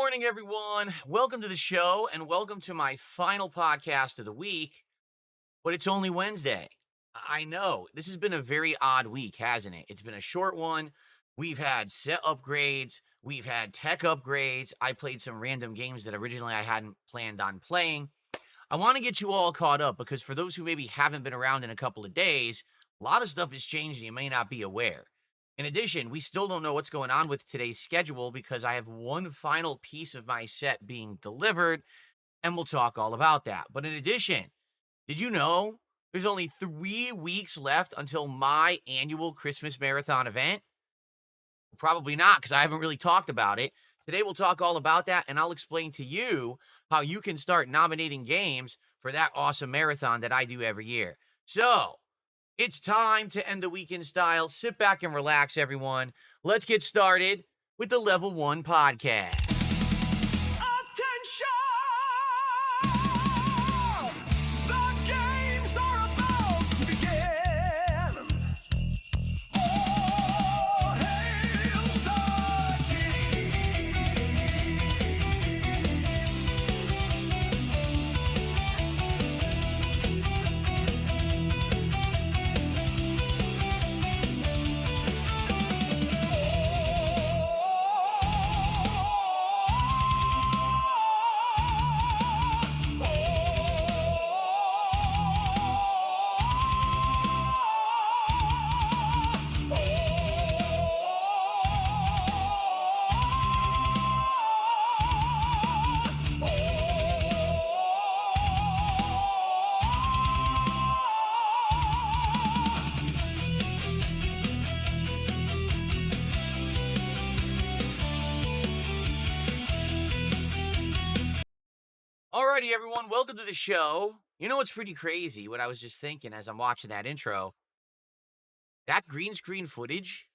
morning, everyone. Welcome to the show and welcome to my final podcast of the week. But it's only Wednesday. I know this has been a very odd week, hasn't it? It's been a short one. We've had set upgrades, we've had tech upgrades. I played some random games that originally I hadn't planned on playing. I want to get you all caught up because for those who maybe haven't been around in a couple of days, a lot of stuff has changed and you may not be aware. In addition, we still don't know what's going on with today's schedule because I have one final piece of my set being delivered, and we'll talk all about that. But in addition, did you know there's only 3 weeks left until my annual Christmas marathon event? Probably not, because I haven't really talked about it. Today, we'll talk all about that, and I'll explain to you how you can start nominating games for that awesome marathon that I do every year. So, it's time to end the week in style. Sit back and relax, everyone. Let's get started with the Level 1 podcast. Alrighty, everyone, welcome to the show. You know what's pretty crazy? What I was just thinking as I'm watching that intro, that green screen footage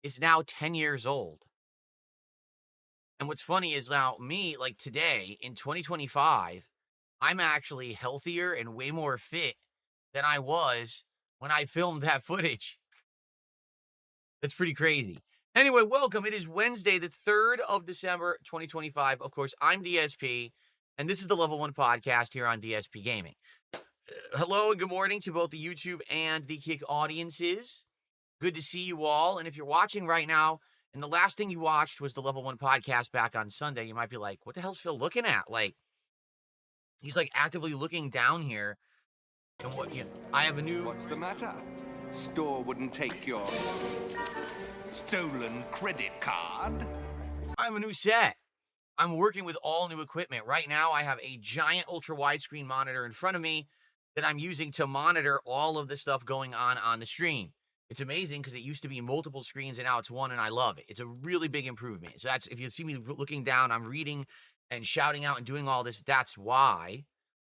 is now 10 years old. And what's funny is now me, like today in 2025, I'm actually healthier and way more fit than I was when I filmed that footage. That's pretty crazy. Anyway, welcome. It is Wednesday, the 3rd of December, 2025. Of course, I'm DSP, and this is the Level 1 podcast here on DSP Gaming. Hello and good morning to both the YouTube and the Kick audiences. Good to see you all. And if you're watching right now, and the last thing you watched was the Level 1 podcast back on Sunday, you might be like, what the hell's Phil looking at? Like, he's like actively looking down here. And I have a new... What's the matter? Store wouldn't take your stolen credit card? I have a new set. I'm working with all new equipment. Right now, I have a giant ultra widescreen monitor in front of me that I'm using to monitor all of the stuff going on the stream. It's amazing because it used to be multiple screens and now it's one, and I love it. It's a really big improvement. So that's, if you see me looking down, I'm reading and shouting out and doing all this. That's why,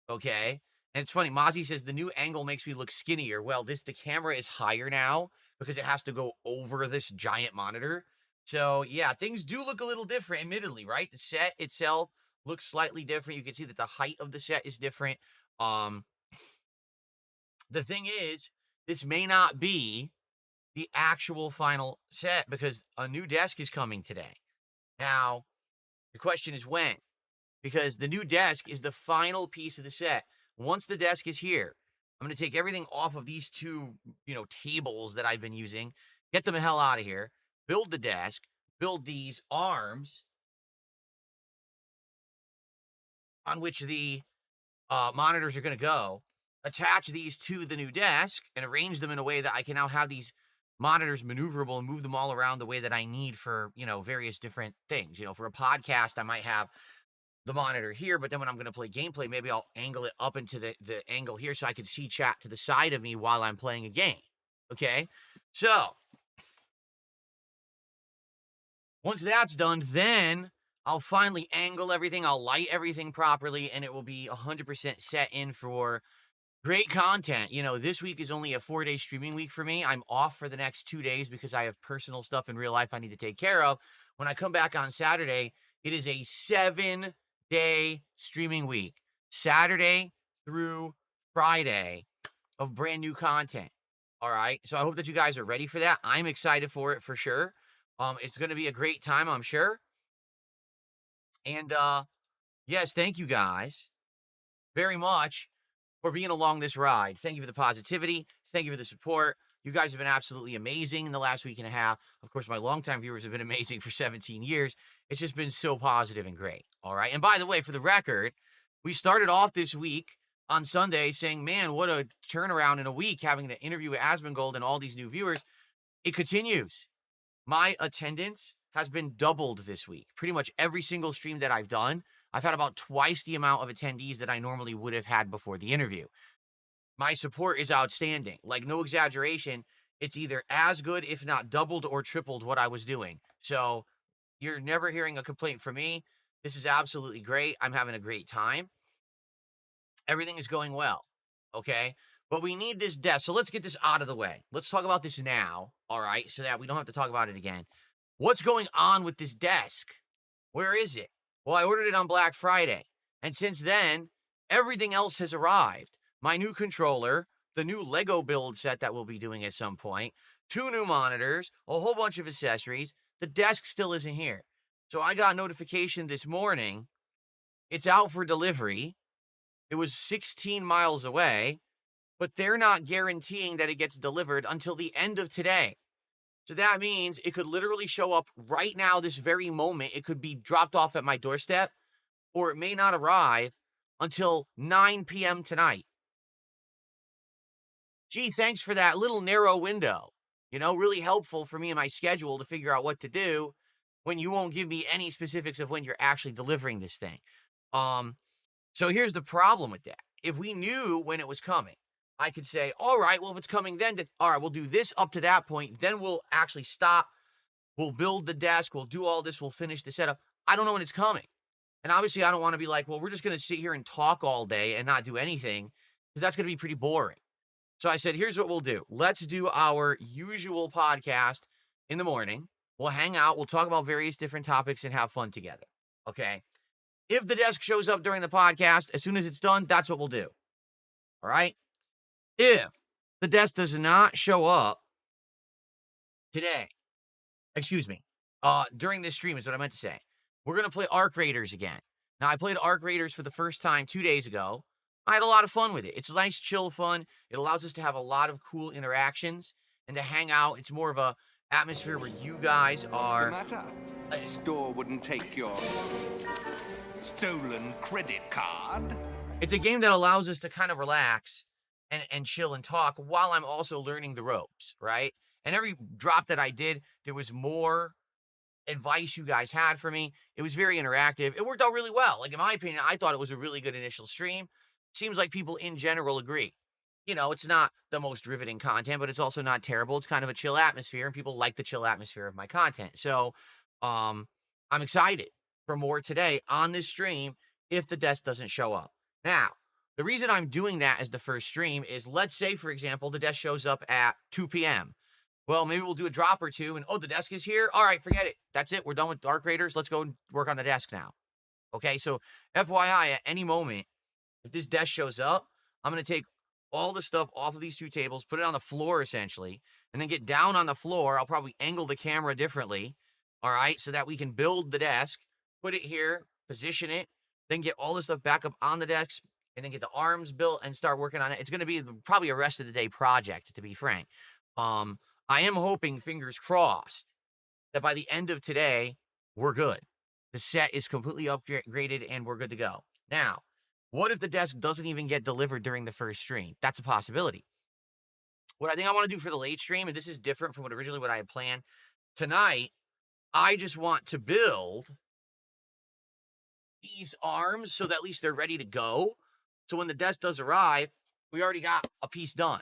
okay? And it's funny, Mozzie says the new angle makes me look skinnier. Well, the camera is higher now because it has to go over this giant monitor. So, yeah, things do look a little different, admittedly, right? The set itself looks slightly different. You can see that the height of the set is different. The thing is, this may not be the actual final set because a new desk is coming today. Now, the question is when? Because the new desk is the final piece of the set. Once the desk is here, I'm going to take everything off of these two, tables that I've been using, get them the hell out of here, build the desk, build these arms on which the monitors are going to go, attach these to the new desk, and arrange them in a way that I can now have these monitors maneuverable and move them all around the way that I need for, various different things. For a podcast, I might have the monitor here, but then when I'm going to play gameplay, maybe I'll angle it up into the angle here so I can see chat to the side of me while I'm playing a game. Okay? So, once that's done, then I'll finally angle everything, I'll light everything properly, and it will be 100% set in for great content. This week is only a 4-day streaming week for me. I'm off for the next 2 days because I have personal stuff in real life I need to take care of. When I come back on Saturday, it is a 7-day streaming week. Saturday through Friday of brand new content. All right. So I hope that you guys are ready for that. I'm excited for it for sure. It's going to be a great time, I'm sure. And yes, thank you guys very much for being along this ride. Thank you for the positivity. Thank you for the support. You guys have been absolutely amazing in the last week and a half. Of course, my longtime viewers have been amazing for 17 years. It's just been so positive and great. All right. And by the way, for the record, we started off this week on Sunday saying, man, what a turnaround in a week having to interview with Asmongold and all these new viewers. It continues. My attendance has been doubled this week. Pretty much every single stream that I've done, I've had about twice the amount of attendees that I normally would have had before the interview. My support is outstanding. Like, no exaggeration, it's either as good, if not doubled or tripled what I was doing. So you're never hearing a complaint from me. This is absolutely great. I'm having a great time. Everything is going well. Okay. But we need this desk. So let's get this out of the way. Let's talk about this now. All right. So that we don't have to talk about it again. What's going on with this desk? Where is it? Well, I ordered it on Black Friday. And since then, everything else has arrived. My new controller, the new Lego build set that we'll be doing at some point, 2 new monitors, a whole bunch of accessories. The desk still isn't here. So I got a notification this morning. It's out for delivery. It was 16 miles away, but they're not guaranteeing that it gets delivered until the end of today. So that means it could literally show up right now, this very moment. It could be dropped off at my doorstep, or it may not arrive until 9 p.m. tonight. Gee, thanks for that little narrow window. Really helpful for me and my schedule to figure out what to do when you won't give me any specifics of when you're actually delivering this thing. So here's the problem with that. If we knew when it was coming, I could say, all right, well, if it's coming then all right, we'll do this up to that point. Then we'll actually stop. We'll build the desk. We'll do all this. We'll finish the setup. I don't know when it's coming. And obviously, I don't want to be like, well, we're just going to sit here and talk all day and not do anything, because that's going to be pretty boring. So I said, here's what we'll do. Let's do our usual podcast in the morning. We'll hang out. We'll talk about various different topics and have fun together. Okay. If the desk shows up during the podcast, as soon as it's done, that's what we'll do. All right. If the desk does not show up today, during this stream is what I meant to say, we're going to play Arc Raiders again. Now, I played Arc Raiders for the first time 2 days ago. I had a lot of fun with it. It's nice, chill fun. It allows us to have a lot of cool interactions and to hang out. It's more of a atmosphere where you guys are. What's the matter? The store wouldn't take your stolen credit card. It's a game that allows us to kind of relax and chill and talk while I'm also learning the ropes, right? And every drop that I did, there was more advice you guys had for me. It was very interactive. It worked out really well. Like, in my opinion, I thought it was a really good initial stream. Seems like people in general agree. It's not the most riveting content, but it's also not terrible. It's kind of a chill atmosphere, and people like the chill atmosphere of my content. So, I'm excited for more today on this stream if the desk doesn't show up. Now, the reason I'm doing that as the first stream is, let's say, for example, the desk shows up at 2 p.m. Well, maybe we'll do a drop or two, and, the desk is here? All right, forget it. That's it. We're done with Dark Raiders. Let's go work on the desk now. Okay, so FYI, at any moment, if this desk shows up, I'm going to take all the stuff off of these 2 tables, put it on the floor, essentially, and then get down on the floor. I'll probably angle the camera differently, all right, so that we can build the desk, put it here, position it, then get all the stuff back up on the desk, and then get the arms built and start working on it. It's going to be probably a rest of the day project, to be frank. I am hoping, fingers crossed, that by the end of today, we're good. The set is completely upgraded and we're good to go. Now, what if the desk doesn't even get delivered during the first stream? That's a possibility. What I think I want to do for the late stream, and this is different from what I had planned, tonight, I just want to build these arms so that at least they're ready to go. So when the desk does arrive, we already got a piece done.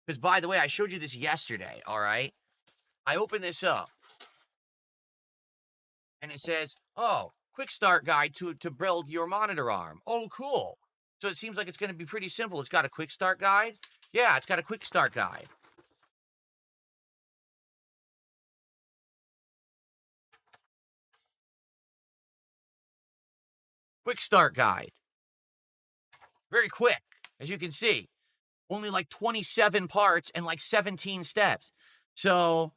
Because, by the way, I showed you this yesterday, all right? I opened this up, and it says, quick start guide to build your monitor arm. Oh, cool. So it seems like it's going to be pretty simple. It's got a quick start guide. Yeah, it's got a quick start guide. Quick start guide. Very quick, as you can see. Only like 27 parts and like 17 steps. So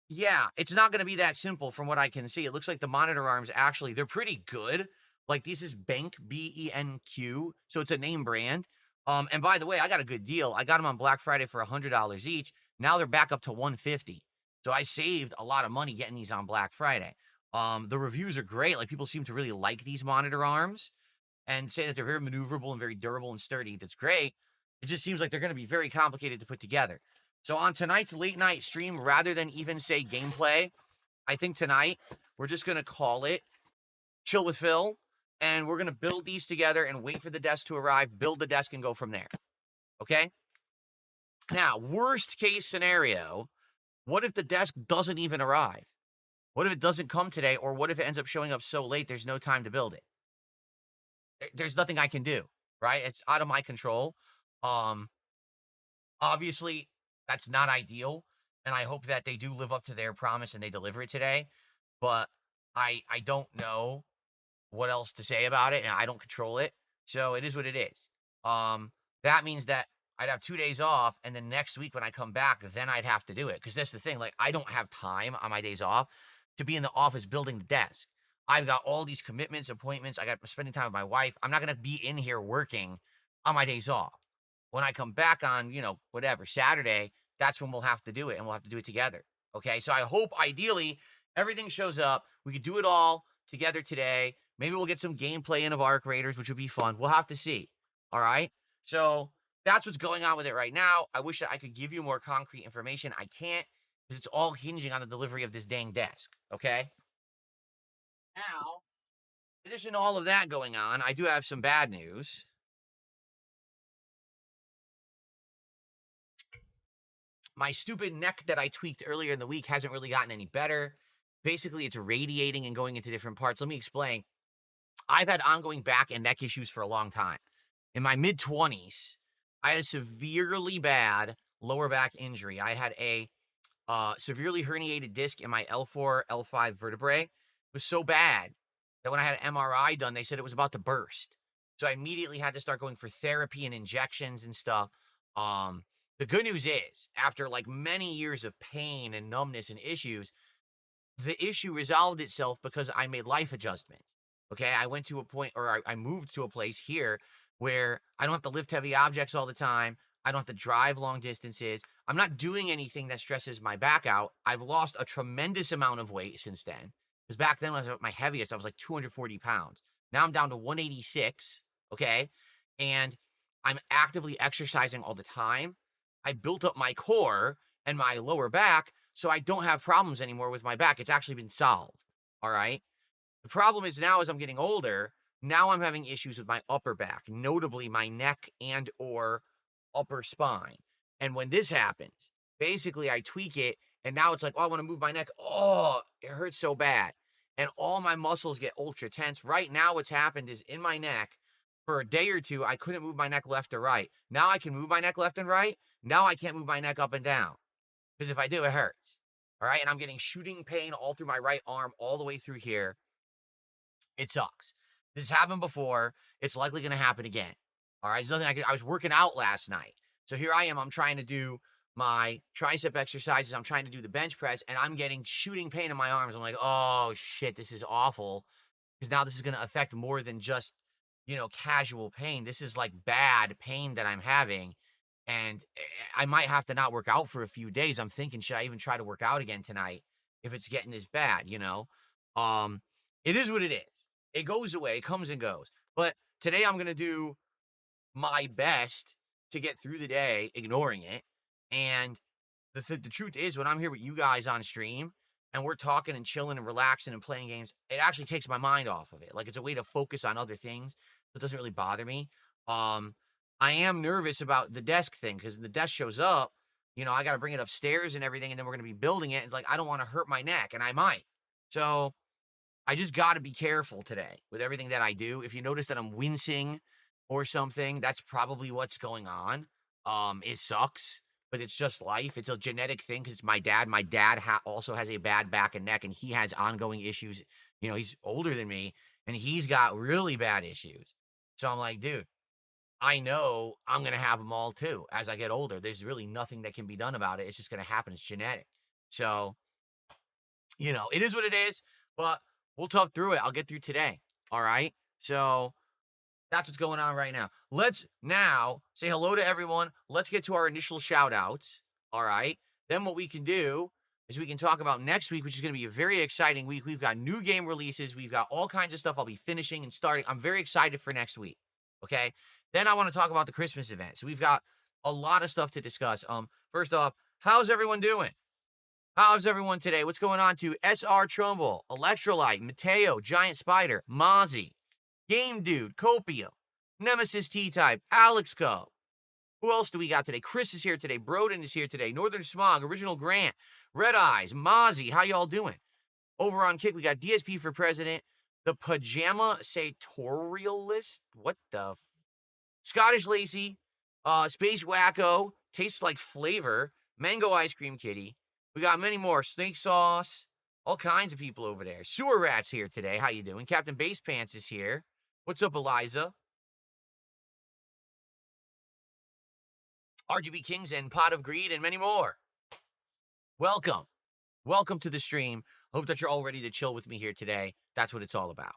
Yeah, it's not gonna be that simple from what I can see. It looks like the monitor arms actually, they're pretty good. Like, this is Benq, BENQ, so it's a name brand. And by the way, I got a good deal. I got them on Black Friday for $100 each. Now they're back up to 150. So I saved a lot of money getting these on Black Friday. The reviews are great. Like, people seem to really like these monitor arms and say that they're very maneuverable and very durable and sturdy. That's great. It just seems like they're gonna be very complicated to put together. So on tonight's late night stream, rather than even say gameplay, I think tonight we're just gonna call it chill with Phil, and we're gonna build these together and wait for the desk to arrive, build the desk, and go from there. Okay? Now, worst case scenario, what if the desk doesn't even arrive? What if it doesn't come today, or what if it ends up showing up so late there's no time to build it? There's nothing I can do, right? It's out of my control. Um, Obviously, that's not ideal, and I hope that they do live up to their promise and they deliver it today. But I don't know what else to say about it, and I don't control it. So it is what it is. Um, that means that I'd have 2 days off, and then next week when I come back, then I'd have to do it. Because that's the thing, like I don't have time on my days off to be in the office building the desk. I've got all these commitments, appointments. I got spending time with my wife. I'm not gonna be in here working on my days off. When I come back on, whatever, Saturday, that's when we'll have to do it, and we'll have to do it together. Okay. So I hope ideally everything shows up. We could do it all together today. Maybe we'll get some gameplay in of Arc Raiders, which would be fun. We'll have to see. All right. So that's what's going on with it right now. I wish that I could give you more concrete information. I can't because it's all hinging on the delivery of this dang desk. Okay. Now, in addition to all of that going on, I do have some bad news. My stupid neck that I tweaked earlier in the week hasn't really gotten any better. Basically, it's radiating and going into different parts. Let me explain. I've had ongoing back and neck issues for a long time. In my mid 20s, I had a severely bad lower back injury. I had a severely herniated disc in my L4, L5 vertebrae. It was so bad that when I had an MRI done, they said it was about to burst. So I immediately had to start going for therapy and injections and stuff. The good news is, after like many years of pain and numbness and issues, the issue resolved itself because I made life adjustments. Okay. I went to a point, or I moved to a place here where I don't have to lift heavy objects all the time. I don't have to drive long distances. I'm not doing anything that stresses my back out. I've lost a tremendous amount of weight since then. Because back then, when I was at my heaviest, I was like 240 pounds. Now I'm down to 186. Okay. And I'm actively exercising all the time. I built up my core and my lower back, so I don't have problems anymore with my back. It's actually been solved. All right. The problem is now as I'm getting older, now I'm having issues with my upper back, notably my neck and or upper spine. And when this happens, basically I tweak it and now it's like, oh, I want to move my neck. Oh, it hurts so bad. And all my muscles get ultra tense. Right now, what's happened is in my neck, for a day or two, I couldn't move my neck left or right. Now I can move my neck left and right. Now I can't move my neck up and down. Because if I do, it hurts. All right. And I'm getting shooting pain all through my right arm, all the way through here. It sucks. This has happened before. It's likely going to happen again. All right. There's nothing I was working out last night. So here I am. I'm trying to do my tricep exercises. I'm trying to do the bench press, and I'm getting shooting pain in my arms. I'm like, oh, shit, this is awful. Because now this is going to affect more than just, casual pain. This is like bad pain that I'm having. And I might have to not work out for a few days. I'm thinking, should I even try to work out again tonight if it's getting this bad? Um, it is what it is. It goes away, it comes and goes. But today I'm going to do my best to get through the day ignoring it. And the truth is, when I'm here with you guys on stream and we're talking and chilling and relaxing and playing games, it actually takes my mind off of it. Like, it's a way to focus on other things. So it doesn't really bother me. Um, I am nervous about the desk thing because the desk shows up, I got to bring it upstairs and everything, and then we're going to be building it. It's like, I don't want to hurt my neck, and I might. So I just got to be careful today with everything that I do. If you notice that I'm wincing or something, that's probably what's going on. It sucks, but it's just life. It's a genetic thing because it's my dad. My dad also has a bad back and neck, and he has ongoing issues. He's older than me, and he's got really bad issues. So I'm like, dude, I know I'm going to have them all too as I get older. There's really nothing that can be done about it. It's just going to happen. It's genetic. So You know, it is what it is, but we'll tough through it. I'll get through today. All right. So that's what's going on right now. Let's now say hello to everyone. Let's get to our initial shout outs. All right. Then what we can do is we can talk about next week, which is going to be a very exciting week. We've got new game releases. We've got all kinds of stuff I'll be finishing and starting. I'm very excited for next week. Okay. Then I want to talk about the Christmas event. So we've got a lot of stuff to discuss. First off, how's everyone doing? How's everyone today? What's going on to SR Trumbull, Electrolyte, Mateo, Giant Spider, Mozzie, Game Dude, Copium, Nemesis T-Type, Alex Co. Who else do we got today? Chris is here today. Broden is here today. Northern Smog, Original Grant, Red Eyes, Mozzie. How y'all doing? Over on Kick, we got DSP for President, the Pajama Satorialist. What the? Scottish Lacey, Space Wacko, Tastes Like Flavor, Mango Ice Cream Kitty. We got many more. Snake Sauce, all kinds of people over there. Sewer Rat's here today. How you doing? Captain Base Pants is here. What's up, Eliza? RGB Kings and Pot of Greed and many more. Welcome. Welcome to the stream. Hope that you're all ready to chill with me here today. That's what it's all about.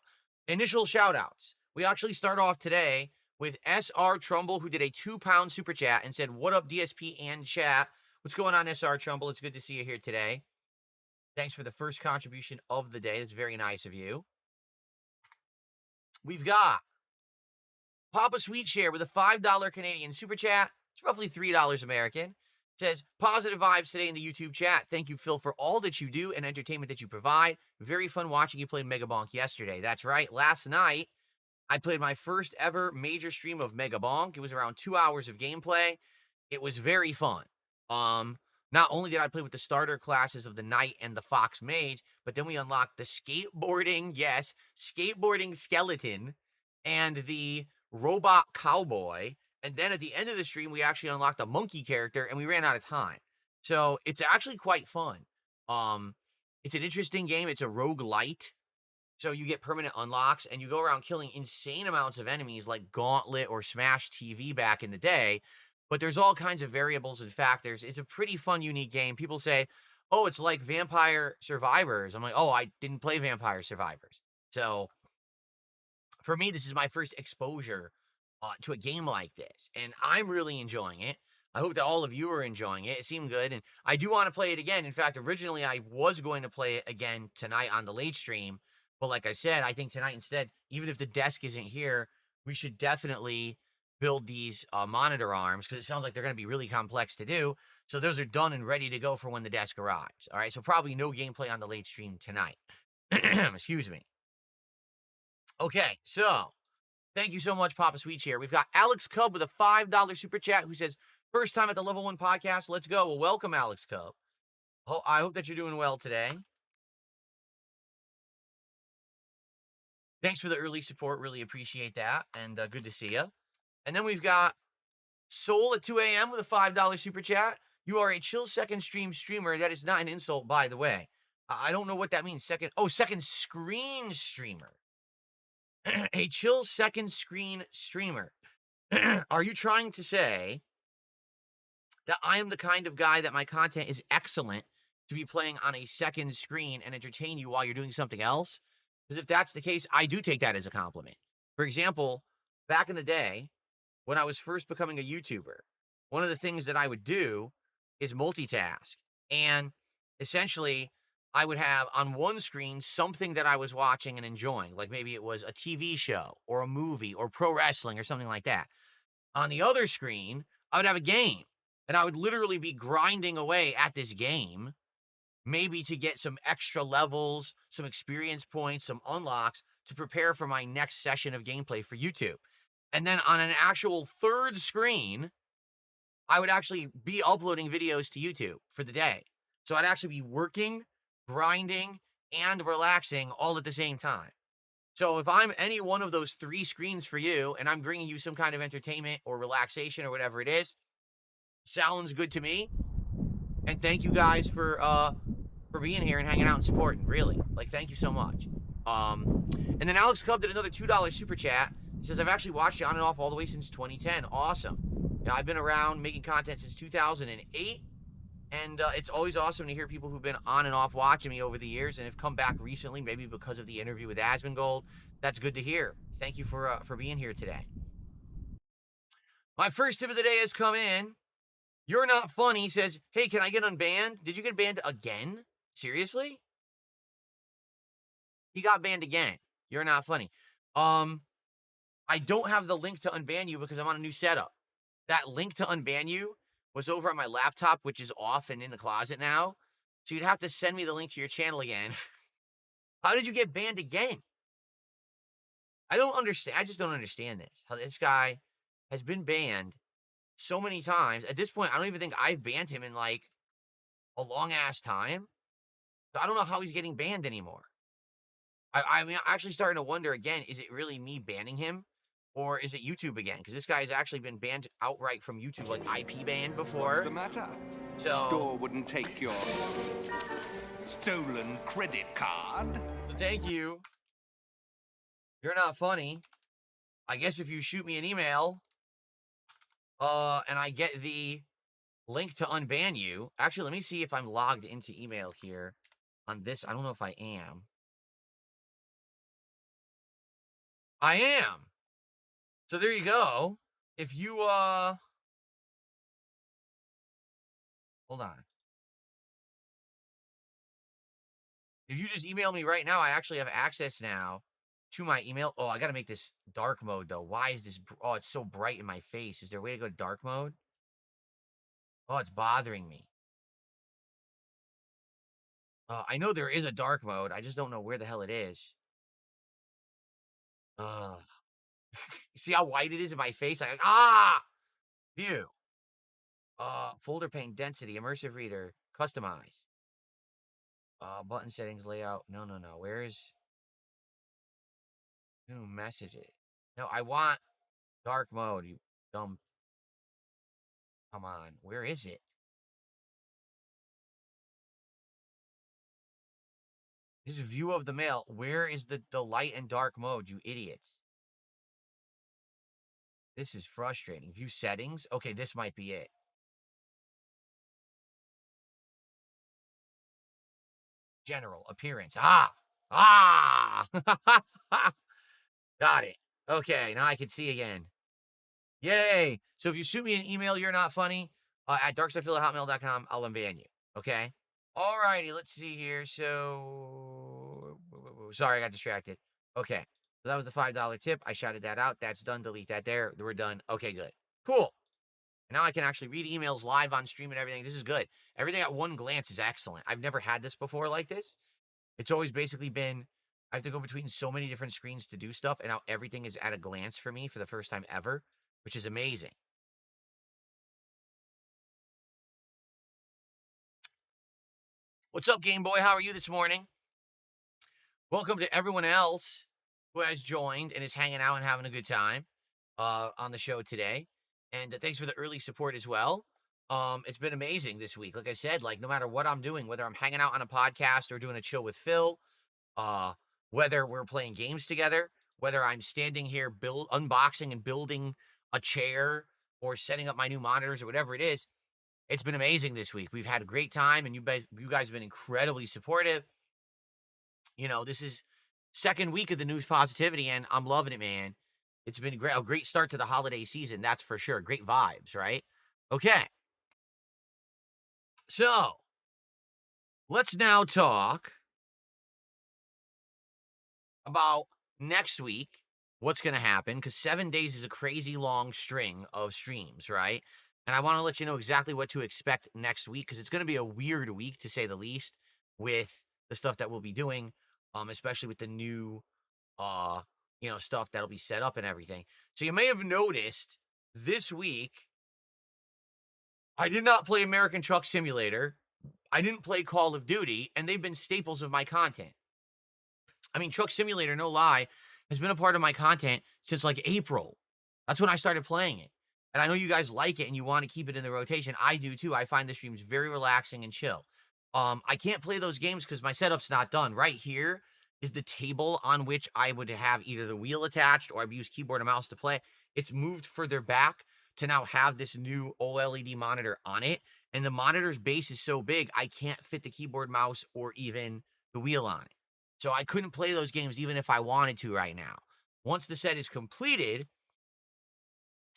Initial shout-outs. We actually start off today with SR Trumbull, who did a £2 super chat and said, what up, DSP and chat? What's going on, SR Trumbull? It's good to see you here today. Thanks for the first contribution of the day. That's very nice of you. We've got Papa Sweetshare with a $5 Canadian super chat. It's roughly $3 American. It says, positive vibes today in the YouTube chat. Thank you, Phil, for all that you do and entertainment that you provide. Very fun watching you play Mega Bonk yesterday. That's right. Last night, I played my first ever major stream of Mega Bonk. It was around 2 hours of gameplay. It was very fun. Not only did I play with the starter classes of the Knight and the Fox Mage, but then we unlocked the skateboarding, yes, skateboarding skeleton and the robot cowboy. And then at the end of the stream, we actually unlocked a monkey character and we ran out of time. So it's actually quite fun. It's an interesting game. It's a roguelite. So you get permanent unlocks and you go around killing insane amounts of enemies like Gauntlet or Smash TV back in the day. But there's all kinds of variables and factors. It's a pretty fun, unique game. People say, oh, it's like Vampire Survivors. I'm like, oh, I didn't play Vampire Survivors. So for me, this is my first exposure to a game like this. And I'm really enjoying it. I hope that all of you are enjoying it. It seemed good. And I do want to play it again. In fact, originally I was going to play it again tonight on the late stream. But like I said, I think tonight instead, even if the desk isn't here, we should definitely build these monitor arms because it sounds like they're going to be really complex to do. So those are done and ready to go for when the desk arrives. All right, so probably no gameplay on the late stream tonight. Excuse me. Okay, so thank you so much, Papa Sweetshare. We've got Alex Cub with a $5 super chat who says, first time at the Level 1 podcast. Let's go. Well, welcome, Alex Cub. I hope that you're doing well today. Thanks for the early support. Really appreciate that. And good to see you. And then we've got Soul at 2 a.m. with a $5 super chat. You are a chill second stream streamer. That is not an insult, by the way. I don't know what that means. Second screen streamer. A chill second screen streamer. Are you trying to say that I am the kind of guy that my content is excellent to be playing on a second screen and entertain you while you're doing something else? Because if that's the case, I do take that as a compliment. For example, back in the day, when I was first becoming a YouTuber, one of the things that I would do is multitask. And essentially, I would have on one screen something that I was watching and enjoying, like maybe it was a TV show or a movie or pro wrestling or something like that. On the other screen, I would have a game, and I would literally be grinding away at this game, maybe to get some extra levels, some experience points, some unlocks to prepare for my next session of gameplay for YouTube. And then on an actual third screen, I would actually be uploading videos to YouTube for the day. So I'd actually be working, grinding, and relaxing all at the same time. So if I'm any one of those three screens for you, and I'm bringing you some kind of entertainment or relaxation or whatever it is, sounds good to me. And thank you guys for being here and hanging out and supporting, really. Like, thank you so much. And then Alex Cub did another $2 super chat. He says, I've actually watched you on and off all the way since 2010. Awesome. Now, I've been around making content since 2008. And it's always awesome to hear people who've been on and off watching me over the years and have come back recently, maybe because of the interview with Asmongold. That's good to hear. Thank you for being here today. My first tip of the day has come in. You're Not Funny says, hey, can I get unbanned? Did you get banned again? Seriously? He got banned again. You're Not Funny. I don't have the link to unban you because I'm on a new setup. That link to unban you was over on my laptop, which is off and in the closet now. So you'd have to send me the link to your channel again. How did you get banned again? I don't understand. I just don't understand this. How this guy has been banned so many times. At this point, I don't even think I've banned him in like a long ass time. So I don't know how he's getting banned anymore. I mean, I'm actually starting to wonder again, is it really me banning him? Or is it YouTube again? Because this guy has actually been banned outright from YouTube, like IP banned before. What's the matter? So, Store wouldn't take your stolen credit card. thank you. You're Not Funny. I guess if you shoot me an email, and I get the link to unban you. Actually, let me see if I'm logged into email here on this. I don't know if I am. I am. So there you go. If you, hold on. If you just email me right now, I actually have access now to my email. Oh, I got to make this dark mode, though. Why is this? Oh, it's so bright in my face. Is there a way to go to dark mode? Oh, it's bothering me. I know there is a dark mode. I just don't know where the hell it is. See how white it is in my face? View. Folder pane density, immersive reader, customize. Button settings, layout. No. Where is new messages? No, I want dark mode, you dumb. Come on. Where is it? This is view of the mail. Where is the light and dark mode, you idiots? This is frustrating. View settings. Okay, this might be it. General appearance. Got it. Okay, now I can see again. Yay! So if you shoot me an email, You're Not Funny, at darksidephil@hotmail.com, I'll unban you. Okay? Alrighty, let's see here. So, sorry, I got distracted. Okay, so that was the $5 tip. I shouted that out. That's done. Delete that there. We're done. Okay, good. Cool. Now I can actually read emails live on stream and everything. This is good. Everything at one glance is excellent. I've never had this before like this. It's always basically been, I have to go between so many different screens to do stuff, and now everything is at a glance for me for the first time ever, which is amazing. What's up, Game Boy? How are you this morning? Welcome to everyone else who has joined and is hanging out and having a good time on the show today. And thanks for the early support as well. It's been amazing this week. Like I said, like no matter what I'm doing, whether I'm hanging out on a podcast or doing a chill with Phil, whether we're playing games together, whether I'm standing here unboxing and building a chair or setting up my new monitors or whatever it is, it's been amazing this week. We've had a great time, and you guys have been incredibly supportive. You know, this is second week of the news positivity, and I'm loving it, man. It's been a great start to the holiday season, that's for sure. Great vibes, right? Okay. So, let's now talk about next week, what's going to happen, because 7 days is a crazy long string of streams, right? And I want to let you know exactly what to expect next week, because it's going to be a weird week, to say the least, with the stuff that we'll be doing, especially with the new, stuff that'll be set up and everything. So you may have noticed this week, I did not play American Truck Simulator. I didn't play Call of Duty, and they've been staples of my content. I mean, Truck Simulator, no lie, has been a part of my content since like April. That's when I started playing it. And I know you guys like it and you want to keep it in the rotation. I do too. I find the streams very relaxing and chill. I can't play those games because my setup's not done. Right here is the table on which I would have either the wheel attached or I'd use keyboard and mouse to play. It's moved further back to now have this new OLED monitor on it. And the monitor's base is so big, I can't fit the keyboard, mouse, or even the wheel on it. So I couldn't play those games even if I wanted to right now. Once the set is completed,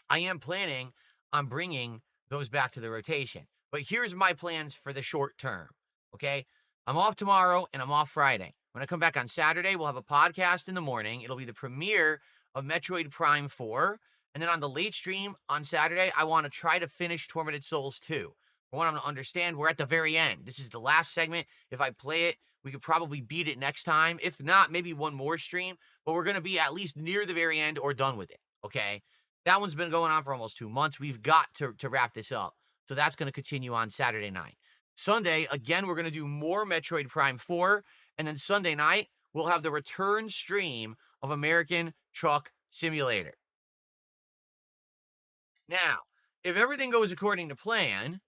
I am planning on bringing those back to the rotation. But here's my plans for the short term. Okay. I'm off tomorrow and I'm off Friday. When I come back on Saturday, we'll have a podcast in the morning. It'll be the premiere of Metroid Prime 4. And then on the late stream on Saturday, I want to try to finish Tormented Souls 2. I want them to understand we're at the very end. This is the last segment. If I play it, we could probably beat it next time. If not, maybe one more stream. But we're going to be at least near the very end or done with it. Okay. That one's been going on for almost 2 months. We've got to wrap this up. So that's going to continue on Saturday night. Sunday, again, we're going to do more Metroid Prime 4. And then Sunday night, we'll have the return stream of American Truck Simulator. Now, if everything goes according to plan,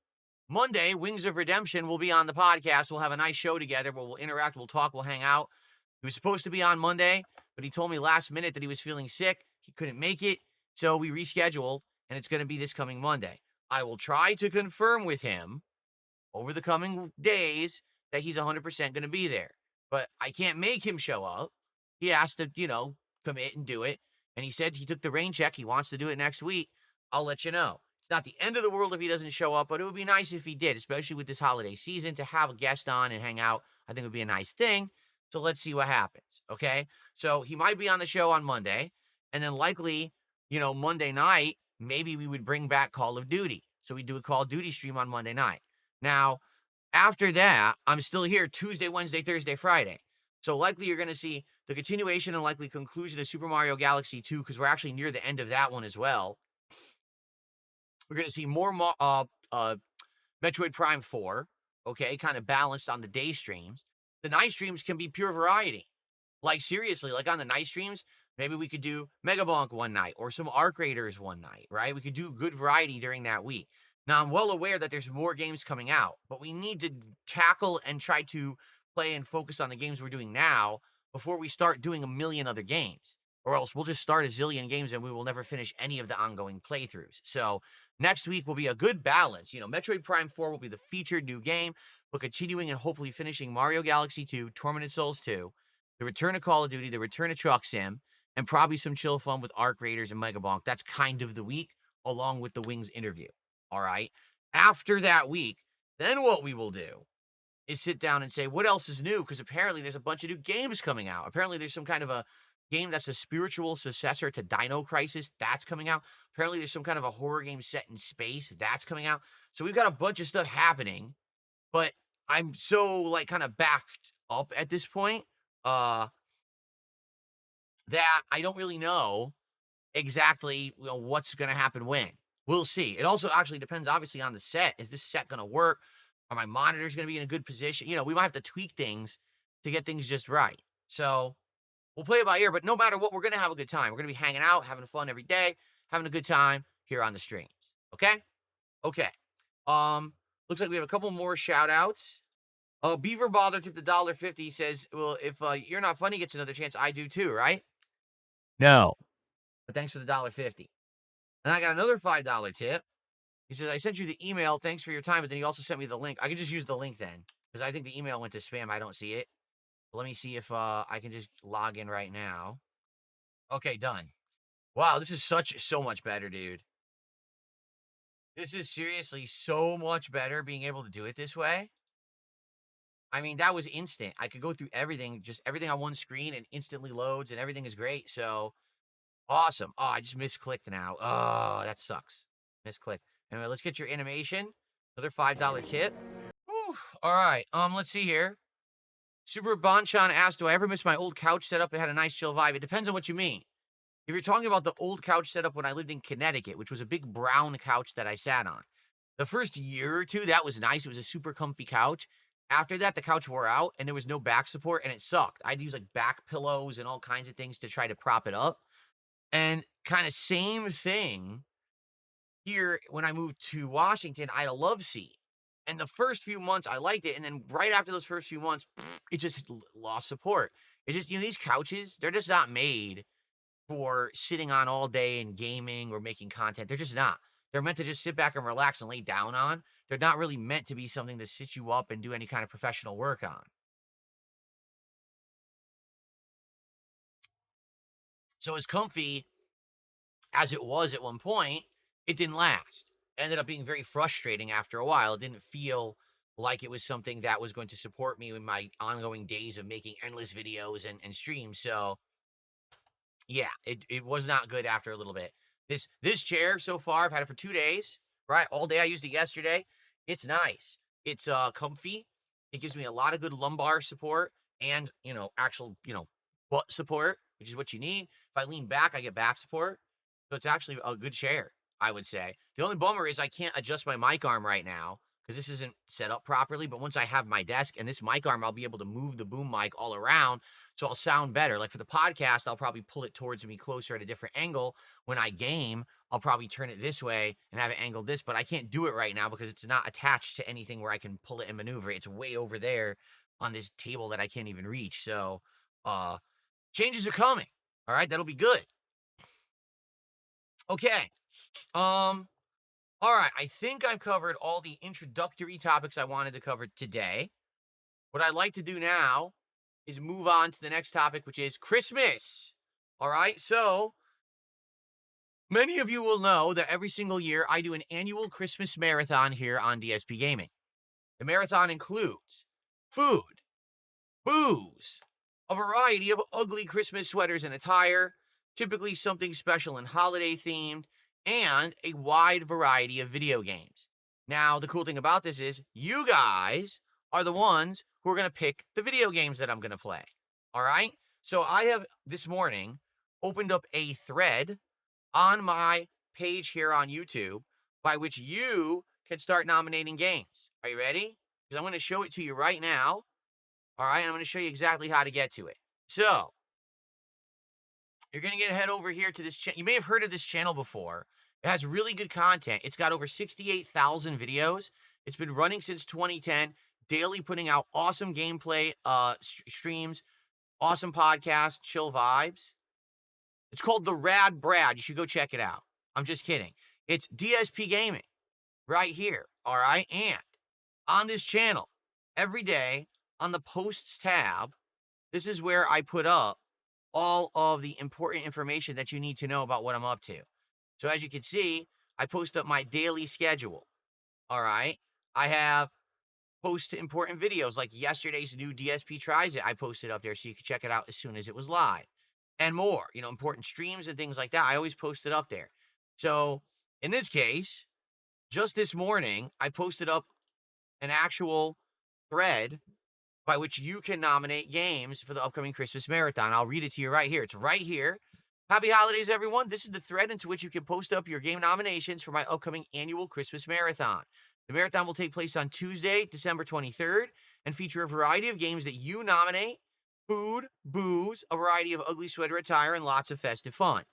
Monday, Wings of Redemption will be on the podcast. We'll have a nice show together where we'll interact, we'll talk, we'll hang out. He was supposed to be on Monday, but he told me last minute that he was feeling sick. He couldn't make it. So we rescheduled, and it's going to be this coming Monday. I will try to confirm with him over the coming days that he's 100% going to be there. But I can't make him show up. He has to, commit and do it. And he said he took the rain check. He wants to do it next week. I'll let you know. It's not the end of the world if he doesn't show up, but it would be nice if he did, especially with this holiday season, to have a guest on and hang out. I think it would be a nice thing. So let's see what happens, okay? So he might be on the show on Monday, and then likely, Monday night, maybe we would bring back Call of Duty. So we do a Call of Duty stream on Monday night. Now, after that, I'm still here Tuesday, Wednesday, Thursday, Friday. So likely you're going to see the continuation and likely conclusion of Super Mario Galaxy 2, because we're actually near the end of that one as well. We're going to see more Metroid Prime 4, okay, kind of balanced on the day streams. The night streams can be pure variety. Like, seriously, like on the night streams, maybe we could do Mega Bonk one night or some Arc Raiders one night, right? We could do good variety during that week. Now, I'm well aware that there's more games coming out, but we need to tackle and try to play and focus on the games we're doing now before we start doing a million other games. Or else we'll just start a zillion games and we will never finish any of the ongoing playthroughs. So next week will be a good balance. Metroid Prime 4 will be the featured new game, but continuing and hopefully finishing Mario Galaxy 2, Tormented Souls 2, the return of Call of Duty, the return of Truck Sim, and probably some chill fun with Arc Raiders and Mega Bonk. That's kind of the week, along with the Wings interview. All right? After that week, then what we will do is sit down and say, what else is new? Because apparently there's a bunch of new games coming out. Apparently there's some kind of a game that's a spiritual successor to Dino Crisis. That's coming out. Apparently there's some kind of a horror game set in space. That's coming out. So we've got a bunch of stuff happening, but I'm so kind of backed up at this point that I don't really know exactly what's going to happen when. We'll see. It also actually depends, obviously, on the set. Is this set going to work? Are my monitors going to be in a good position? We might have to tweak things to get things just right. So we'll play it by ear, but no matter what, we're going to have a good time. We're going to be hanging out, having fun every day, having a good time here on the streams. Okay? Okay. Looks like we have a couple more shout-outs. Beaver Bother took the $1.50. Says, well, if You're Not Funny gets another chance, I do too, right? No. But thanks for the $1.50. And I got another $5 tip. He says, I sent you the email. Thanks for your time. But then he also sent me the link. I can just use the link then, because I think the email went to spam. I don't see it. Let me see if I can just log in right now. Okay, done. Wow, this is so much better, dude. This is seriously so much better being able to do it this way. I mean, that was instant. I could go through everything, just everything on one screen, and instantly loads, and everything is great. So, awesome. Oh, I just misclicked now. Oh, that sucks. Misclicked. Anyway, let's get your animation. Another $5 tip. Whew. All right. Let's see here. Super Bonchan asked, do I ever miss my old couch setup? It had a nice chill vibe. It depends on what you mean. If you're talking about the old couch setup when I lived in Connecticut, which was a big brown couch that I sat on, the first year or two, that was nice. It was a super comfy couch. After that, the couch wore out and there was no back support and it sucked. I'd use back pillows and all kinds of things to try to prop it up. And kind of same thing here when I moved to Washington, I had a love seat. And the first few months, I liked it. And then right after those first few months, it just lost support. It just, these couches, they're just not made for sitting on all day and gaming or making content. They're just not. They're meant to just sit back and relax and lay down on. They're not really meant to be something to sit you up and do any kind of professional work on. So as comfy as it was at one point, it didn't last. It ended up being very frustrating after a while. It didn't feel like it was something that was going to support me in my ongoing days of making endless videos and streams. So yeah, it was not good after a little bit. This chair so far, I've had it for 2 days, right? All day. I used it yesterday. It's nice. It's comfy. It gives me a lot of good lumbar support and actual butt support, which is what you need. If I lean back, I get back support. So it's actually a good chair, I would say. The only bummer is I can't adjust my mic arm right now because this isn't set up properly. But once I have my desk and this mic arm, I'll be able to move the boom mic all around, so I'll sound better. Like for the podcast, I'll probably pull it towards me closer at a different angle. When I game, I'll probably turn it this way and have it angled this, but I can't do it right now because it's not attached to anything where I can pull it and maneuver. It's way over there on this table that I can't even reach. So, changes are coming. All right, that'll be good. Okay. All right, I think I've covered all the introductory topics I wanted to cover today. What I'd like to do now is move on to the next topic, which is Christmas. All right, so many of you will know that every single year I do an annual Christmas marathon here on DSP Gaming. The marathon includes food, booze, a variety of ugly Christmas sweaters and attire, typically something special and holiday themed, and a wide variety of video games. Now, the cool thing about this is you guys are the ones who are going to pick the video games that I'm going to play. All right? So I have this morning opened up a thread on my page here on YouTube by which you can start nominating games. Are you ready? Because I'm going to show it to you right now. All right, and I'm going to show you exactly how to get to it. So, you're going to head over here to this channel. You may have heard of this channel before. It has really good content. It's got over 68,000 videos. It's been running since 2010, daily putting out awesome gameplay streams, awesome podcasts, chill vibes. It's called The Rad Brad. You should go check it out. I'm just kidding. It's DSP Gaming right here, all right? And on this channel, every day on the posts tab, this is where I put up all of the important information that you need to know about what I'm up to. So as you can see, I post up my daily schedule, all right? I have post important videos like yesterday's new DSP Tries It. I posted up there so you could check it out as soon as it was live. And more, important streams and things like that. I always post it up there. So in this case, just this morning, I posted up an actual thread by which you can nominate games for the upcoming Christmas marathon. I'll read it to you right here. It's right here. Happy holidays, everyone. This is the thread into which you can post up your game nominations for my upcoming annual Christmas marathon. The marathon will take place on Tuesday, December 23rd, and feature a variety of games that you nominate: food, booze, a variety of ugly sweater attire, and lots of festive fun.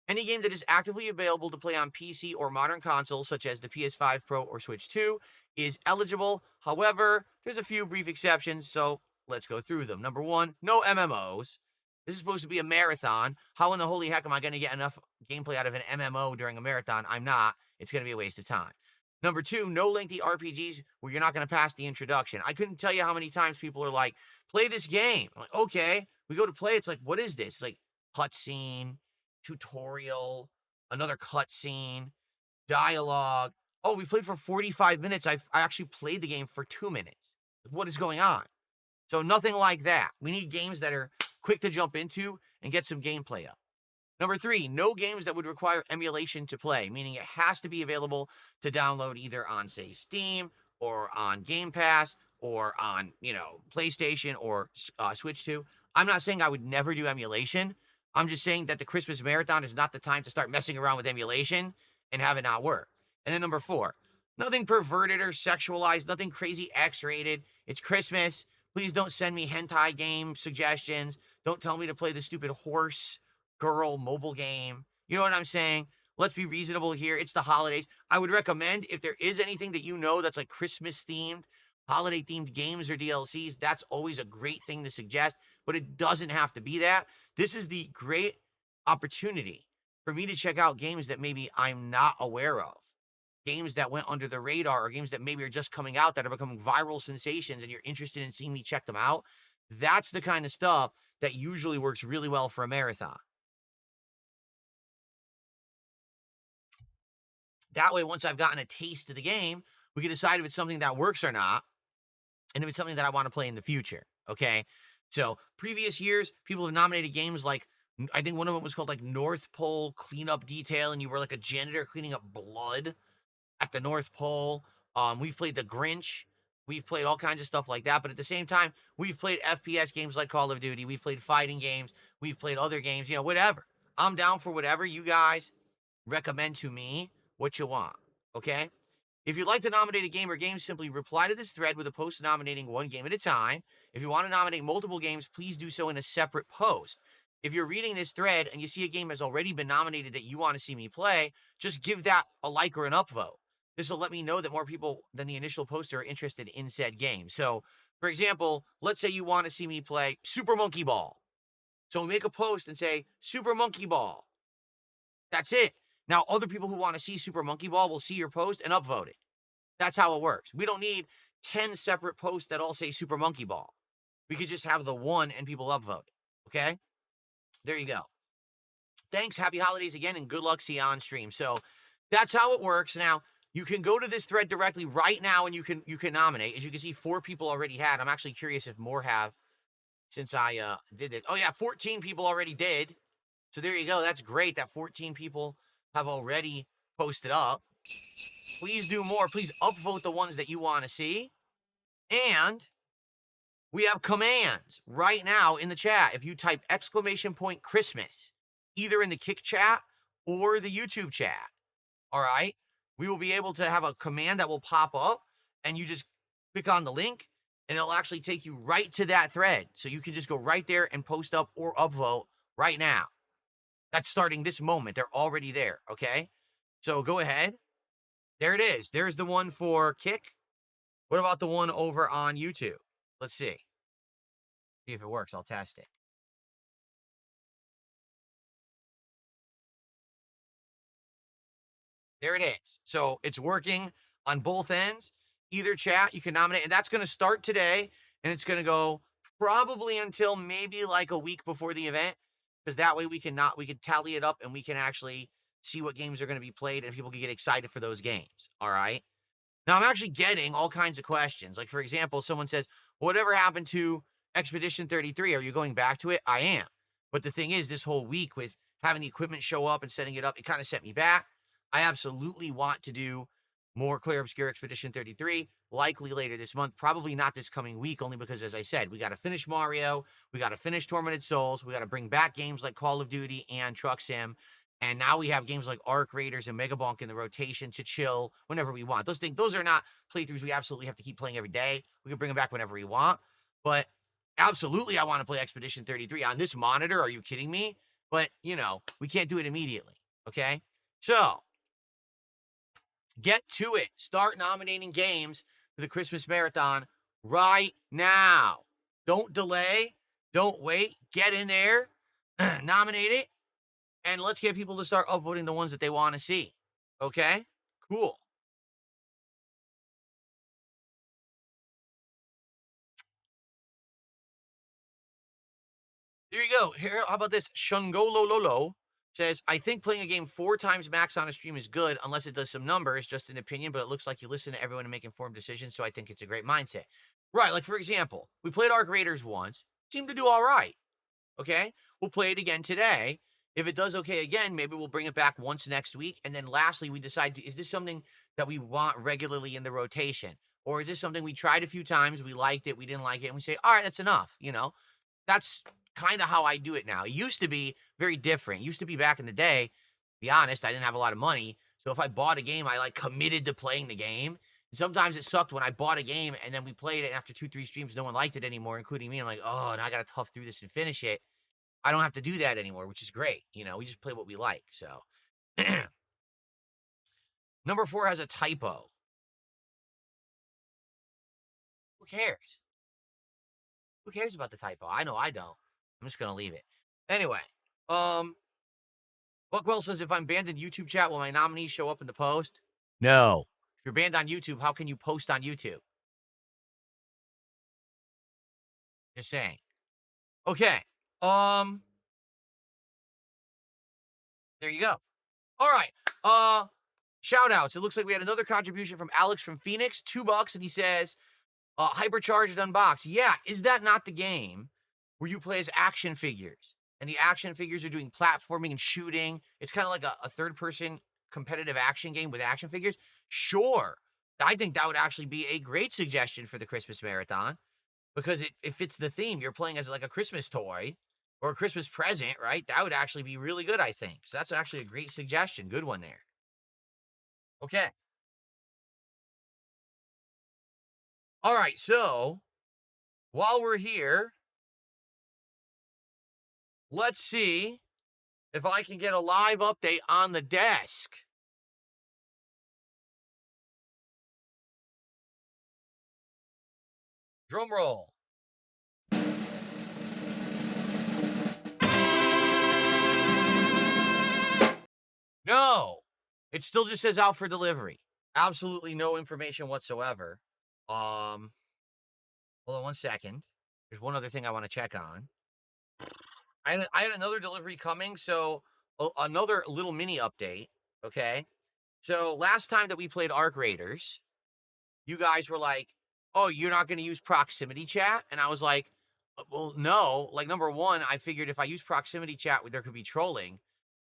Any game that is actively available to play on PC or modern consoles, such as the PS5 Pro or Switch 2, is eligible. However, there's a few brief exceptions, so let's go through them. Number one, no MMOs. This is supposed to be a marathon. How in the holy heck am I going to get enough gameplay out of an MMO during a marathon? I'm not. It's going to be a waste of time. Number two, no lengthy RPGs where you're not going to pass the introduction. I couldn't tell you how many times people are like, play this game. I'm like, okay. We go to play. It's like, what is this? It's like cutscene, tutorial, another cutscene, dialogue. Oh, we played for 45 minutes. I actually played the game for 2 minutes. What is going on? So nothing like that. We need games that are quick to jump into and get some gameplay up. Number three, no games that would require emulation to play, meaning it has to be available to download either on, say, Steam or on Game Pass or on, PlayStation or Switch 2. I'm not saying I would never do emulation. I'm just saying that the Christmas marathon is not the time to start messing around with emulation and have it not work. And then number four, nothing perverted or sexualized, nothing crazy X-rated. It's Christmas. Please don't send me hentai game suggestions. Don't tell me to play the stupid horse girl mobile game. You know what I'm saying? Let's be reasonable here. It's the holidays. I would recommend, if there is anything that that's like Christmas themed, holiday themed games or DLCs, that's always a great thing to suggest, but it doesn't have to be that. This is the great opportunity for me to check out games that maybe I'm not aware of. games that went under the radar or games that maybe are just coming out that are becoming viral sensations and you're interested in seeing me check them out, that's the kind of stuff that usually works really well for a marathon. That way, once I've gotten a taste of the game, we can decide if it's something that works or not, and if it's something that I want to play in the future. Okay. So, previous years, people have nominated games like, I think one of them was called like North Pole Cleanup Detail, and you were like a janitor cleaning up blood at the North Pole. We've played The Grinch. We've played all kinds of stuff like that. But at the same time, we've played FPS games like Call of Duty. We've played fighting games. We've played other games, whatever. I'm down for whatever you guys recommend to me what you want. Okay? If you'd like to nominate a game or games, simply reply to this thread with a post nominating one game at a time. If you want to nominate multiple games, please do so in a separate post. If you're reading this thread and you see a game has already been nominated that you want to see me play, just give that a like or an upvote. This will let me know that more people than the initial poster are interested in said game. So, for example, let's say you want to see me play Super Monkey Ball. So make a post and say Super Monkey Ball. That's it. Now, other people who want to see Super Monkey Ball will see your post and upvote it. That's how it works. We don't need 10 separate posts that all say Super Monkey Ball. We could just have the one and people upvote it. Okay? There you go. Thanks. Happy holidays again, and good luck. See you on stream. So that's how it works. Now, you can go to this thread directly right now and you can nominate. As you can see, 4 people already had. I'm actually curious if more have since I did it. Oh, yeah, 14 people already did. So there you go. That's great that 14 people have already posted up. Please do more. Please upvote the ones that you want to see. And we have commands right now in the chat. If you type !Christmas, either in the Kick chat or the YouTube chat, all right, we will be able to have a command that will pop up, and you just click on the link, and it'll actually take you right to that thread. So you can just go right there and post up or upvote right now. That's starting this moment. They're already there, okay? So go ahead. There it is. There's the one for Kick. What about the one over on YouTube? Let's see. See if it works. I'll test it. There it is. So it's working on both ends. Either chat, you can nominate. And that's going to start today. And it's going to go probably until maybe like a week before the event. Because that way we can tally it up and we can actually see what games are going to be played and people can get excited for those games. All right. Now I'm actually getting all kinds of questions. Like, for example, someone says, whatever happened to Expedition 33? Are you going back to it? I am. But the thing is, this whole week with having the equipment show up and setting it up, it kind of set me back. I absolutely want to do more Clear Obscure Expedition 33, likely later this month, probably not this coming week, only because, as I said, we got to finish Mario, we got to finish Tormented Souls, we got to bring back games like Call of Duty and Truck Sim, and now we have games like Arc Raiders and Mega Bonk in the rotation to chill whenever we want. Those are not playthroughs we absolutely have to keep playing every day. We can bring them back whenever we want, but absolutely I want to play Expedition 33 on this monitor. Are you kidding me? But, we can't do it immediately, okay? So, get to it. Start nominating games for the Christmas Marathon right now. Don't delay. Don't wait. Get in there. Nominate it. And let's get people to start upvoting the ones that they want to see. Okay? Cool. Here you go. Here, how about this? Shungolo Lolo says, I think playing a game 4 times max on a stream is good, unless it does some numbers, just an opinion, but it looks like you listen to everyone and make informed decisions, so I think it's a great mindset. Right, like, for example, we played Arc Raiders once, seemed to do all right. Okay? We'll play it again today. If it does okay again, maybe we'll bring it back once next week. And then lastly, we decide, is this something that we want regularly in the rotation? Or is this something we tried a few times, we liked it, we didn't like it, and we say, all right, that's enough, That's kind of how I do it now. It used to be very different. It used to be back in the day, to be honest, I didn't have a lot of money. So if I bought a game, I committed to playing the game. And sometimes it sucked when I bought a game and then we played it, and after 2-3 streams, no one liked it anymore, including me. I'm like, oh, now I got to tough through this and finish it. I don't have to do that anymore, which is great. We just play what we like. So number 4 has a typo. Who cares? Who cares about the typo? I know I don't. I'm just going to leave it. Anyway, Buckwell says, if I'm banned in YouTube chat, will my nominees show up in the post? No. If you're banned on YouTube, how can you post on YouTube? Just saying. Okay. There you go. All right. Shout outs. It looks like we had another contribution from Alex from Phoenix, $2, and he says, Hypercharged Unbox. Yeah, is that not the game where you play as action figures? And the action figures are doing platforming and shooting. It's kind of like a third-person competitive action game with action figures. Sure. I think that would actually be a great suggestion for the Christmas Marathon because it fits the theme. You're playing as like a Christmas toy or a Christmas present, right? That would actually be really good, I think. So that's actually a great suggestion. Good one there. Okay. All right. So while we're here, let's see if I can get a live update on the desk. Drum roll. No, it still just says out for delivery. Absolutely no information whatsoever. Hold on one second. There's one other thing I want to check on. I had another delivery coming, so another little mini update. Okay, so last time that we played Arc Raiders, you guys were like, "Oh, you're not going to use proximity chat," and I was like, "Well, no. Like, number one, I figured if I use proximity chat, there could be trolling,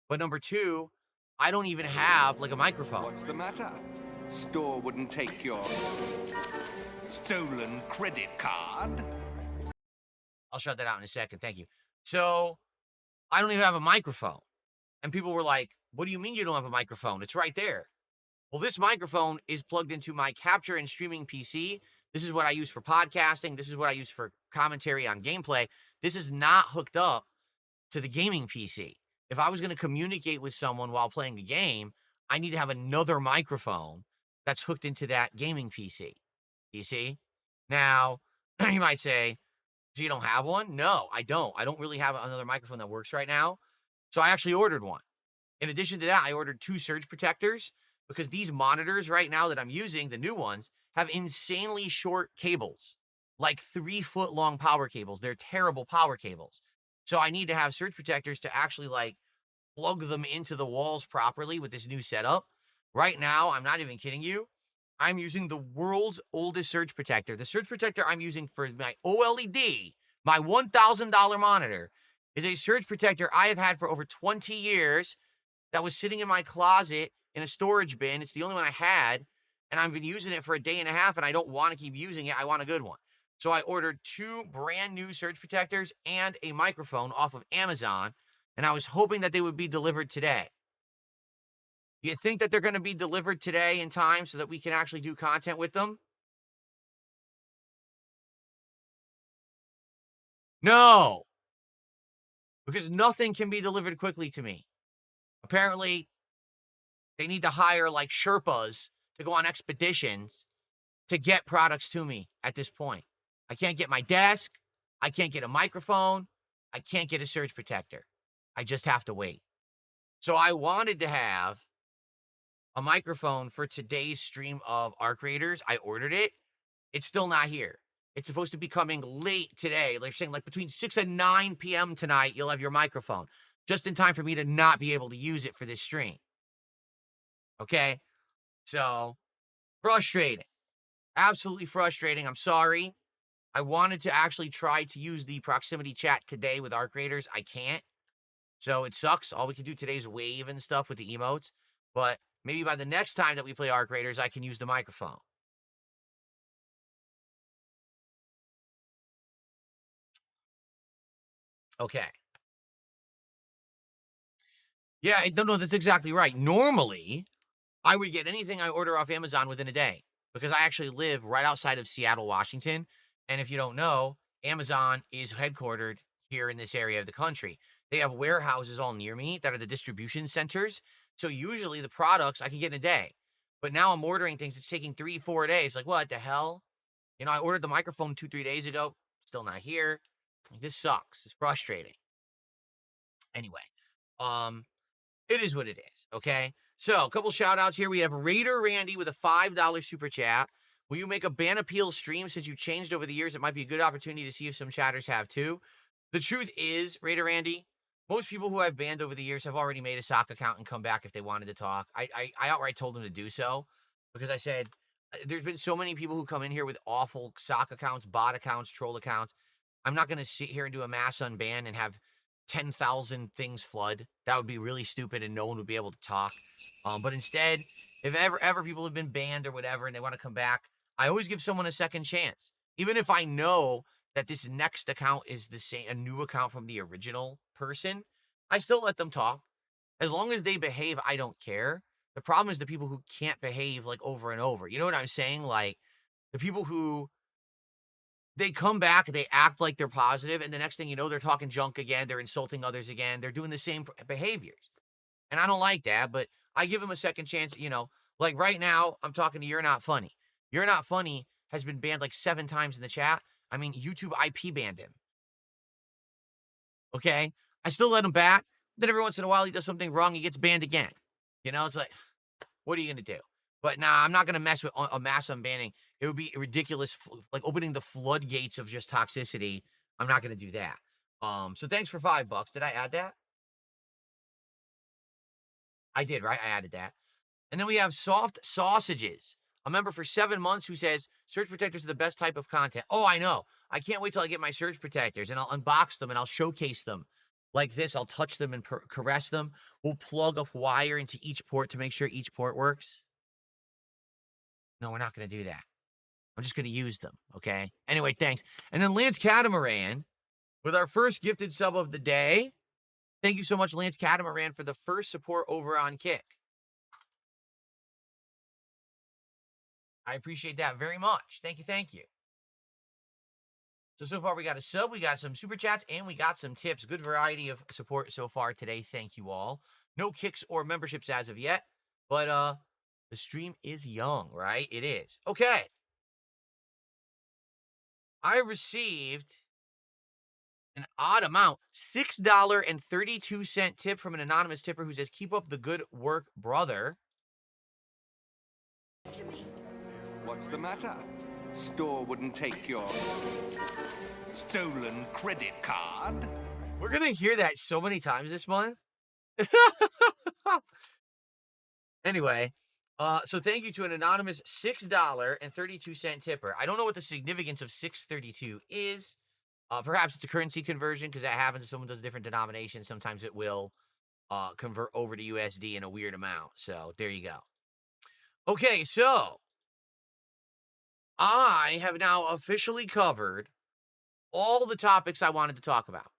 but number two, I don't even have like a microphone." What's the matter? Store wouldn't take your stolen credit card? I'll shut that out in a second. Thank you. So I don't even have a microphone, and people were like, "What do you mean you don't have a microphone? It's right there." Well, this microphone is plugged into my capture and streaming PC. This is what I use for podcasting. This is what I use for commentary on gameplay. This is not hooked up to the gaming PC. If I was going to communicate with someone while playing the game, I need to have another microphone that's hooked into that gaming PC. You see? Now, you might say, so you don't have one? No, I don't. I don't really have another microphone that works right now. So I actually ordered one. In addition to that, I ordered 2 surge protectors because these monitors right now that I'm using, the new ones, have insanely short cables, like 3-foot long power cables. They're terrible power cables. So I need to have surge protectors to actually like plug them into the walls properly with this new setup. Right now, I'm not even kidding you. I'm using the world's oldest surge protector. The surge protector I'm using for my OLED, my $1,000 monitor, is a surge protector I have had for over 20 years that was sitting in my closet in a storage bin. It's the only one I had, and I've been using it for a day and a half, and I don't want to keep using it. I want a good one. So I ordered 2 brand new surge protectors and a microphone off of Amazon, and I was hoping that they would be delivered today. Do you think that they're going to be delivered today in time so that we can actually do content with them? No, because nothing can be delivered quickly to me. Apparently, they need to hire like Sherpas to go on expeditions to get products to me at this point. I can't get my desk. I can't get a microphone. I can't get a surge protector. I just have to wait. So I wanted to have a microphone for today's stream of Arc Raiders. I ordered it. It's still not here. It's supposed to be coming late today. They're saying like between 6 and 9 p.m. tonight, you'll have your microphone. Just in time for me to not be able to use it for this stream. Okay? So, frustrating. Absolutely frustrating. I'm sorry. I wanted to actually try to use the proximity chat today with Arc Raiders. I can't. So it sucks. All we can do today is wave and stuff with the emotes. But maybe by the next time that we play Arc Raiders, I can use the microphone. Okay. Yeah, no, that's exactly right. Normally, I would get anything I order off Amazon within a day because I actually live right outside of Seattle, Washington. And if you don't know, Amazon is headquartered here in this area of the country. They have warehouses all near me that are the distribution centers. So usually the products I can get in a day. But now I'm ordering things, it's taking 3-4 days. Like, what the hell? You know, I ordered the microphone 2-3 days ago, still not here. Like, this sucks. It's frustrating. Anyway, um, It is what it is, okay? So, a couple shout outs here. We have Raider Randy with a $5 super chat. Will you make a ban appeal stream since you changed over the years? It might be a good opportunity to see if some chatters have too. The truth is, Raider Randy, most people who I've banned over the years have already made a sock account and come back if they wanted to talk. I outright told them to do so because I said, there's been so many people who come in here with awful sock accounts, bot accounts, troll accounts. I'm not going to sit here and do a mass unban and have 10,000 things flood. That would be really stupid and no one would be able to talk. But instead, if ever people have been banned or whatever and they want to come back, I always give someone a second chance. Even if I know that this next account is the same, a new account from the original person, I still let them talk. As long as they behave, I don't care. The problem is the people who can't behave like over and over. You know what I'm saying? Like the people who they come back, they act like they're positive, and the next thing you know, they're talking junk again, they're insulting others again, they're doing the same behaviors. And I don't like that, but I give them a second chance, like right now, I'm talking to You're Not Funny. You're Not Funny has been banned like 7 times in the chat. I mean, YouTube IP banned him. Okay? I still let him back. Then every once in a while, he does something wrong, he gets banned again. It's like, what are you going to do? But nah, I'm not going to mess with a mass unbanning. It would be ridiculous, like opening the floodgates of just toxicity. I'm not going to do that. So thanks for $5. Did I add that? I did, right? I added that. And then we have Soft Sausages, a member for 7 months who says, Surge Protectors are the best type of content. Oh, I know. I can't wait till I get my Surge Protectors and I'll unbox them and I'll showcase them like this. I'll touch them and caress them. We'll plug a wire into each port to make sure each port works. No, we're not going to do that. I'm just going to use them, okay? Anyway, thanks. And then Lance Catamaran with our first gifted sub of the day. Thank you so much, Lance Catamaran, for the first support over on Kick. I appreciate that very much. Thank you, thank you. So far we got a sub, we got some super chats, and we got some tips. Good variety of support so far today. Thank you all. No kicks or memberships as of yet, but the stream is young, right? It is. Okay. I received an odd amount, $6.32 tip from an anonymous tipper who says, keep up the good work, brother. What's the matter? Store wouldn't take your stolen credit card. We're going to hear that so many times this month. Anyway, so thank you to an anonymous $6.32 tipper. I don't know what the significance of 632 is. Perhaps it's a currency conversion because that happens if someone does a different denomination. Sometimes it will convert over to USD in a weird amount. So there you go. Okay, so I have now officially covered all the topics I wanted to talk about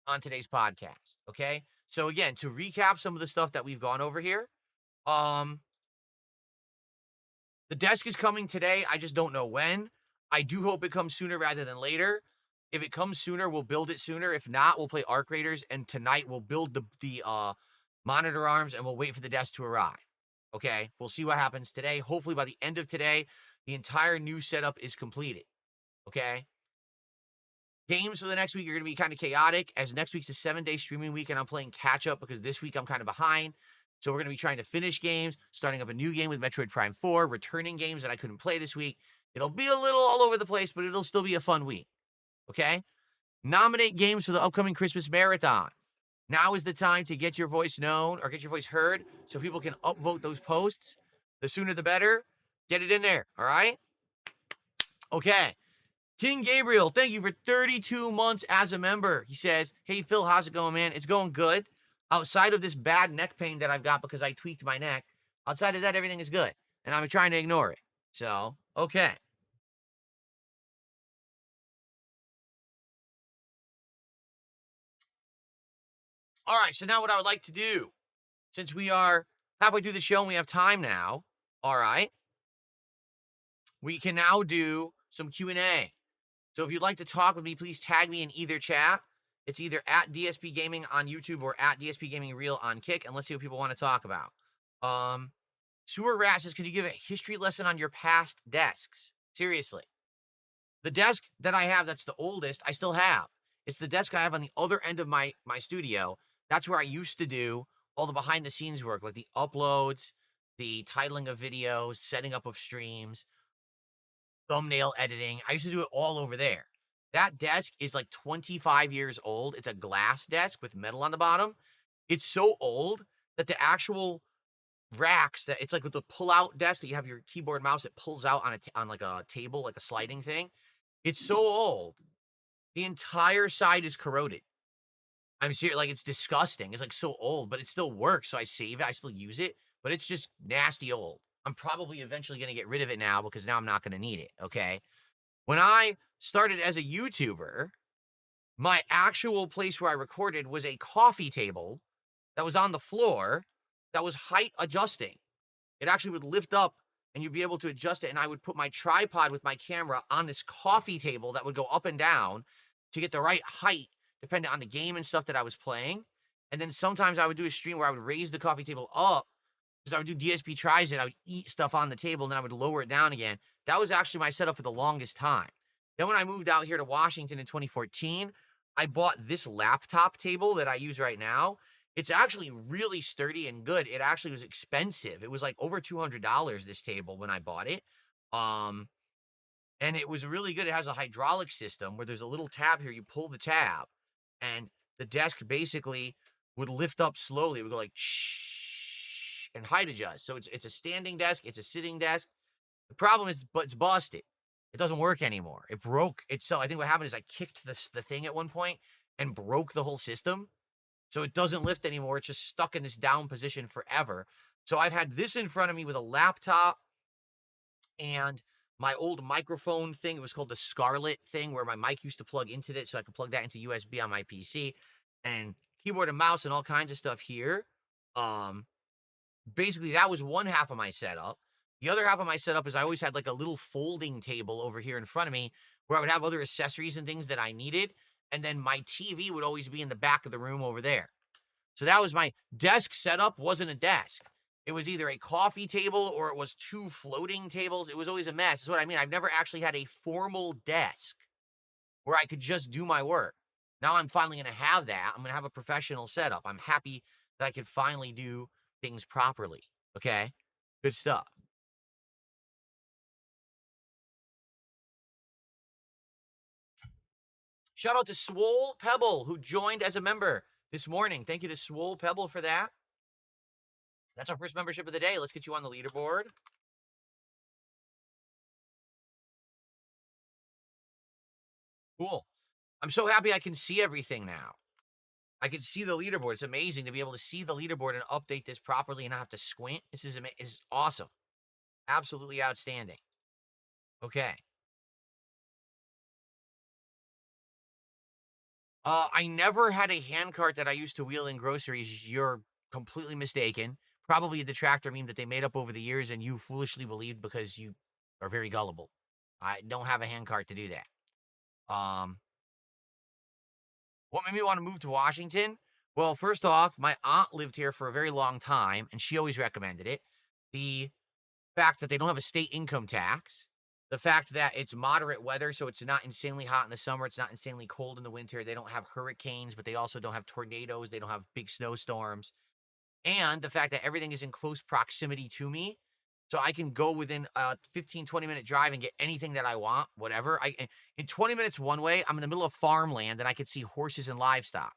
on today's podcast. Okay, so again, to recap some of the stuff that we've gone over here, the desk is coming today. I just don't know when. I do hope it comes sooner rather than later. If it comes sooner, we'll build it sooner. If not, we'll play Arc Raiders, and tonight we'll build the monitor arms, and we'll wait for the desk to arrive. Okay, we'll see what happens today. Hopefully by the end of today, the entire new setup is completed. Okay? Games for the next week are going to be kind of chaotic, as next week's a 7-day streaming week, and I'm playing catch-up because this week I'm kind of behind. So we're going to be trying to finish games, starting up a new game with Metroid Prime 4, returning games that I couldn't play this week. It'll be a little all over the place, but it'll still be a fun week. Okay? Nominate games for the upcoming Christmas marathon. Now is the time to get your voice known or get your voice heard so people can upvote those posts. The sooner the better. Get it in there, all right? Okay. King Gabriel, thank you for 32 months as a member. He says, hey, Phil, how's it going, man? It's going good. Outside of this bad neck pain that I've got because I tweaked my neck, outside of that, everything is good. And I'm trying to ignore it. So, okay. All right, so now what I would like to do, since we are halfway through the show and we have time now, all right, we can now do some Q&A. So if you'd like to talk with me, please tag me in either chat. It's either at DSPGaming on YouTube or at DSPGaming Reel on Kick, and let's see what people want to talk about. Sewer Rat says, can you give a history lesson on your past desks? Seriously. The desk that I have that's the oldest, I still have. It's the desk I have on the other end of my studio. That's where I used to do all the behind the scenes work, like the uploads, the titling of videos, setting up of streams, thumbnail editing. I used to do it all over there. That desk is like 25 years old. It's a glass desk with metal on the bottom. It's so old that the actual racks that it's like with the pull-out desk that you have your keyboard mouse that pulls out on on like a table, like a sliding thing. It's so old. The entire side is corroded. I'm serious, like it's disgusting. It's like so old, but it still works. So I save it. I still use it, but it's just nasty old. I'm probably eventually going to get rid of it now because now I'm not going to need it. Okay. When I started as a YouTuber, my actual place where I recorded was a coffee table that was on the floor that was height adjusting. It actually would lift up and you'd be able to adjust it. And I would put my tripod with my camera on this coffee table that would go up and down to get the right height, depending on the game and stuff that I was playing. And then sometimes I would do a stream where I would raise the coffee table up because I would do DSP tries and I would eat stuff on the table and then I would lower it down again. That was actually my setup for the longest time. Then when I moved out here to Washington in 2014, I bought this laptop table that I use right now. It's actually really sturdy and good. It actually was expensive. It was like over $200 this table when I bought it. Um, and it was really good. It has a hydraulic system where there's a little tab here. You pull the tab and the desk basically would lift up slowly. It would go like shh and height adjust. So it's a standing desk. It's a sitting desk. The problem is, but it's busted. It doesn't work anymore. It broke itself. I think what happened is I kicked the thing at one point and broke the whole system. So it doesn't lift anymore. It's just stuck in this down position forever. So I've had this in front of me with a laptop and my old microphone thing. It was called the Scarlett thing where my mic used to plug into it so I could plug that into USB on my PC and keyboard and mouse and all kinds of stuff here. Basically that was one half of my setup. The other half of my setup is I always had like a little folding table over here in front of me where I would have other accessories and things that I needed. And then my TV would always be in the back of the room over there. So that was my desk setup, wasn't a desk. It was either a coffee table or it was two floating tables. It was always a mess. That's what I mean. I've never actually had a formal desk where I could just do my work. Now I'm finally going to have that. I'm going to have a professional setup. I'm happy that I could finally do things properly. Okay? Good stuff. Shout out to Swole Pebble, who joined as a member this morning. Thank you to Swole Pebble for that. That's our first membership of the day. Let's get you on the leaderboard. Cool. I'm so happy I can see everything now. I can see the leaderboard. It's amazing to be able to see the leaderboard and update this properly and not have to squint. This is awesome. Absolutely outstanding. Okay. I never had a handcart that I used to wheel in groceries. You're completely mistaken. Probably a detractor meme that they made up over the years and you foolishly believed because you are very gullible. I don't have a handcart to do that. What made me want to move to Washington? Well, first off, my aunt lived here for a very long time and she always recommended it. The fact that they don't have a state income tax, the fact that it's moderate weather, so it's not insanely hot in the summer, it's not insanely cold in the winter. They don't have hurricanes, but they also don't have tornadoes, they don't have big snowstorms. And the fact that everything is in close proximity to me, so I can go within a 15, 20-minute drive and get anything that I want, whatever. In 20 minutes one way, I'm in the middle of farmland and I could see horses and livestock.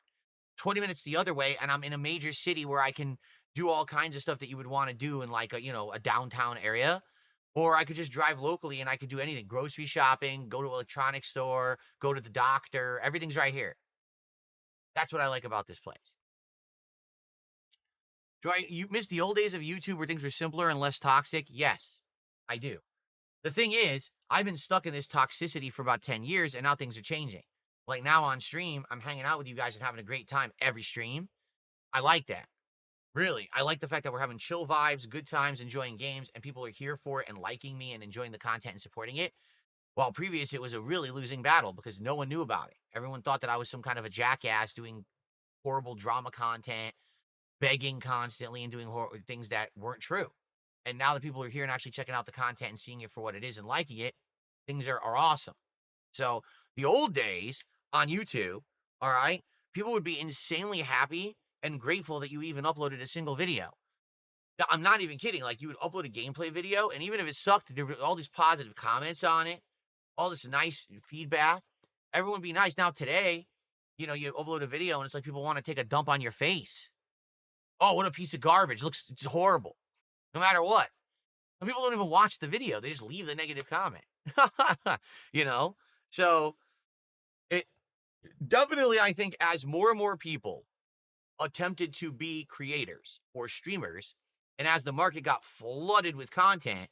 20 minutes the other way, and I'm in a major city where I can do all kinds of stuff that you would want to do in like a downtown area. Or I could just drive locally and I could do anything. Grocery shopping, go to an electronics store, go to the doctor. Everything's right here. That's what I like about this place. You miss the old days of YouTube where things were simpler and less toxic? Yes, I do. The thing is, I've been stuck in this toxicity for about 10 years and now things are changing. Like now on stream, I'm hanging out with you guys and having a great time every stream. I like that. Really, I like the fact that we're having chill vibes, good times, enjoying games, and people are here for it and liking me and enjoying the content and supporting it. While previous, it was a really losing battle because no one knew about it. Everyone thought that I was some kind of a jackass doing horrible drama content, begging constantly and doing things that weren't true. And now that people are here and actually checking out the content and seeing it for what it is and liking it, things are awesome. So the old days on YouTube, all right, people would be insanely happy and grateful that you even uploaded a single video. Now, I'm not even kidding. Like, you would upload a gameplay video, and even if it sucked, there were all these positive comments on it, all this nice feedback. Everyone would be nice. Now, today, you upload a video, and it's like people want to take a dump on your face. Oh, what a piece of garbage. It's horrible. No matter what. And people don't even watch the video. They just leave the negative comment. you know? So, it definitely, I think, as more and more people attempted to be creators or streamers, and as the market got flooded with content,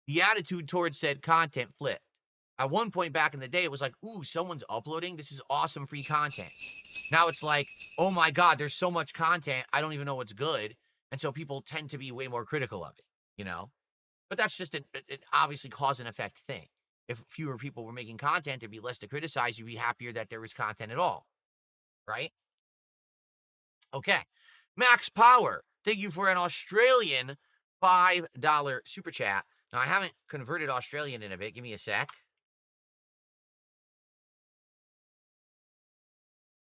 the attitude towards said content flipped. At one point back in the day, it was like, ooh, someone's uploading. This is awesome free content. Now it's like, oh my God, there's so much content. I don't even know what's good. And so people tend to be way more critical of it. But that's just an obviously cause and effect thing. If fewer people were making content, there'd be less to criticize. You'd be happier that there was content at all. Right? Okay. Max Power, thank you for an Australian $5 super chat. Now, I haven't converted Australian in a bit. Give me a sec.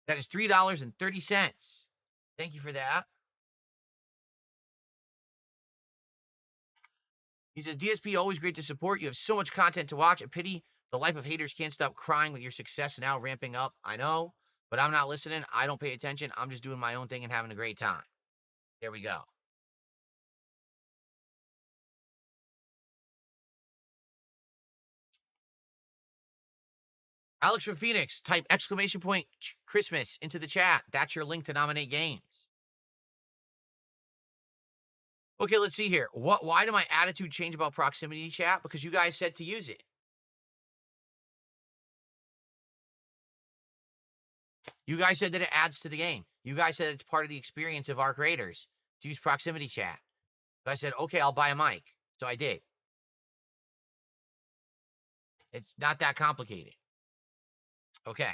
That is $3.30. Thank you for that. He says, DSP, always great to support. You have so much content to watch. A pity the life of haters can't stop crying with your success now ramping up. I know, but I'm not listening. I don't pay attention. I'm just doing my own thing and having a great time. There we go. Alex from Phoenix, type exclamation point Christmas into the chat. That's your link to nominate games. Okay, let's see here. Why did my attitude change about proximity chat? Because you guys said to use it. You guys said that it adds to the game. You guys said it's part of the experience of our creators to use proximity chat. So I said, okay, I'll buy a mic. So I did. It's not that complicated. Okay.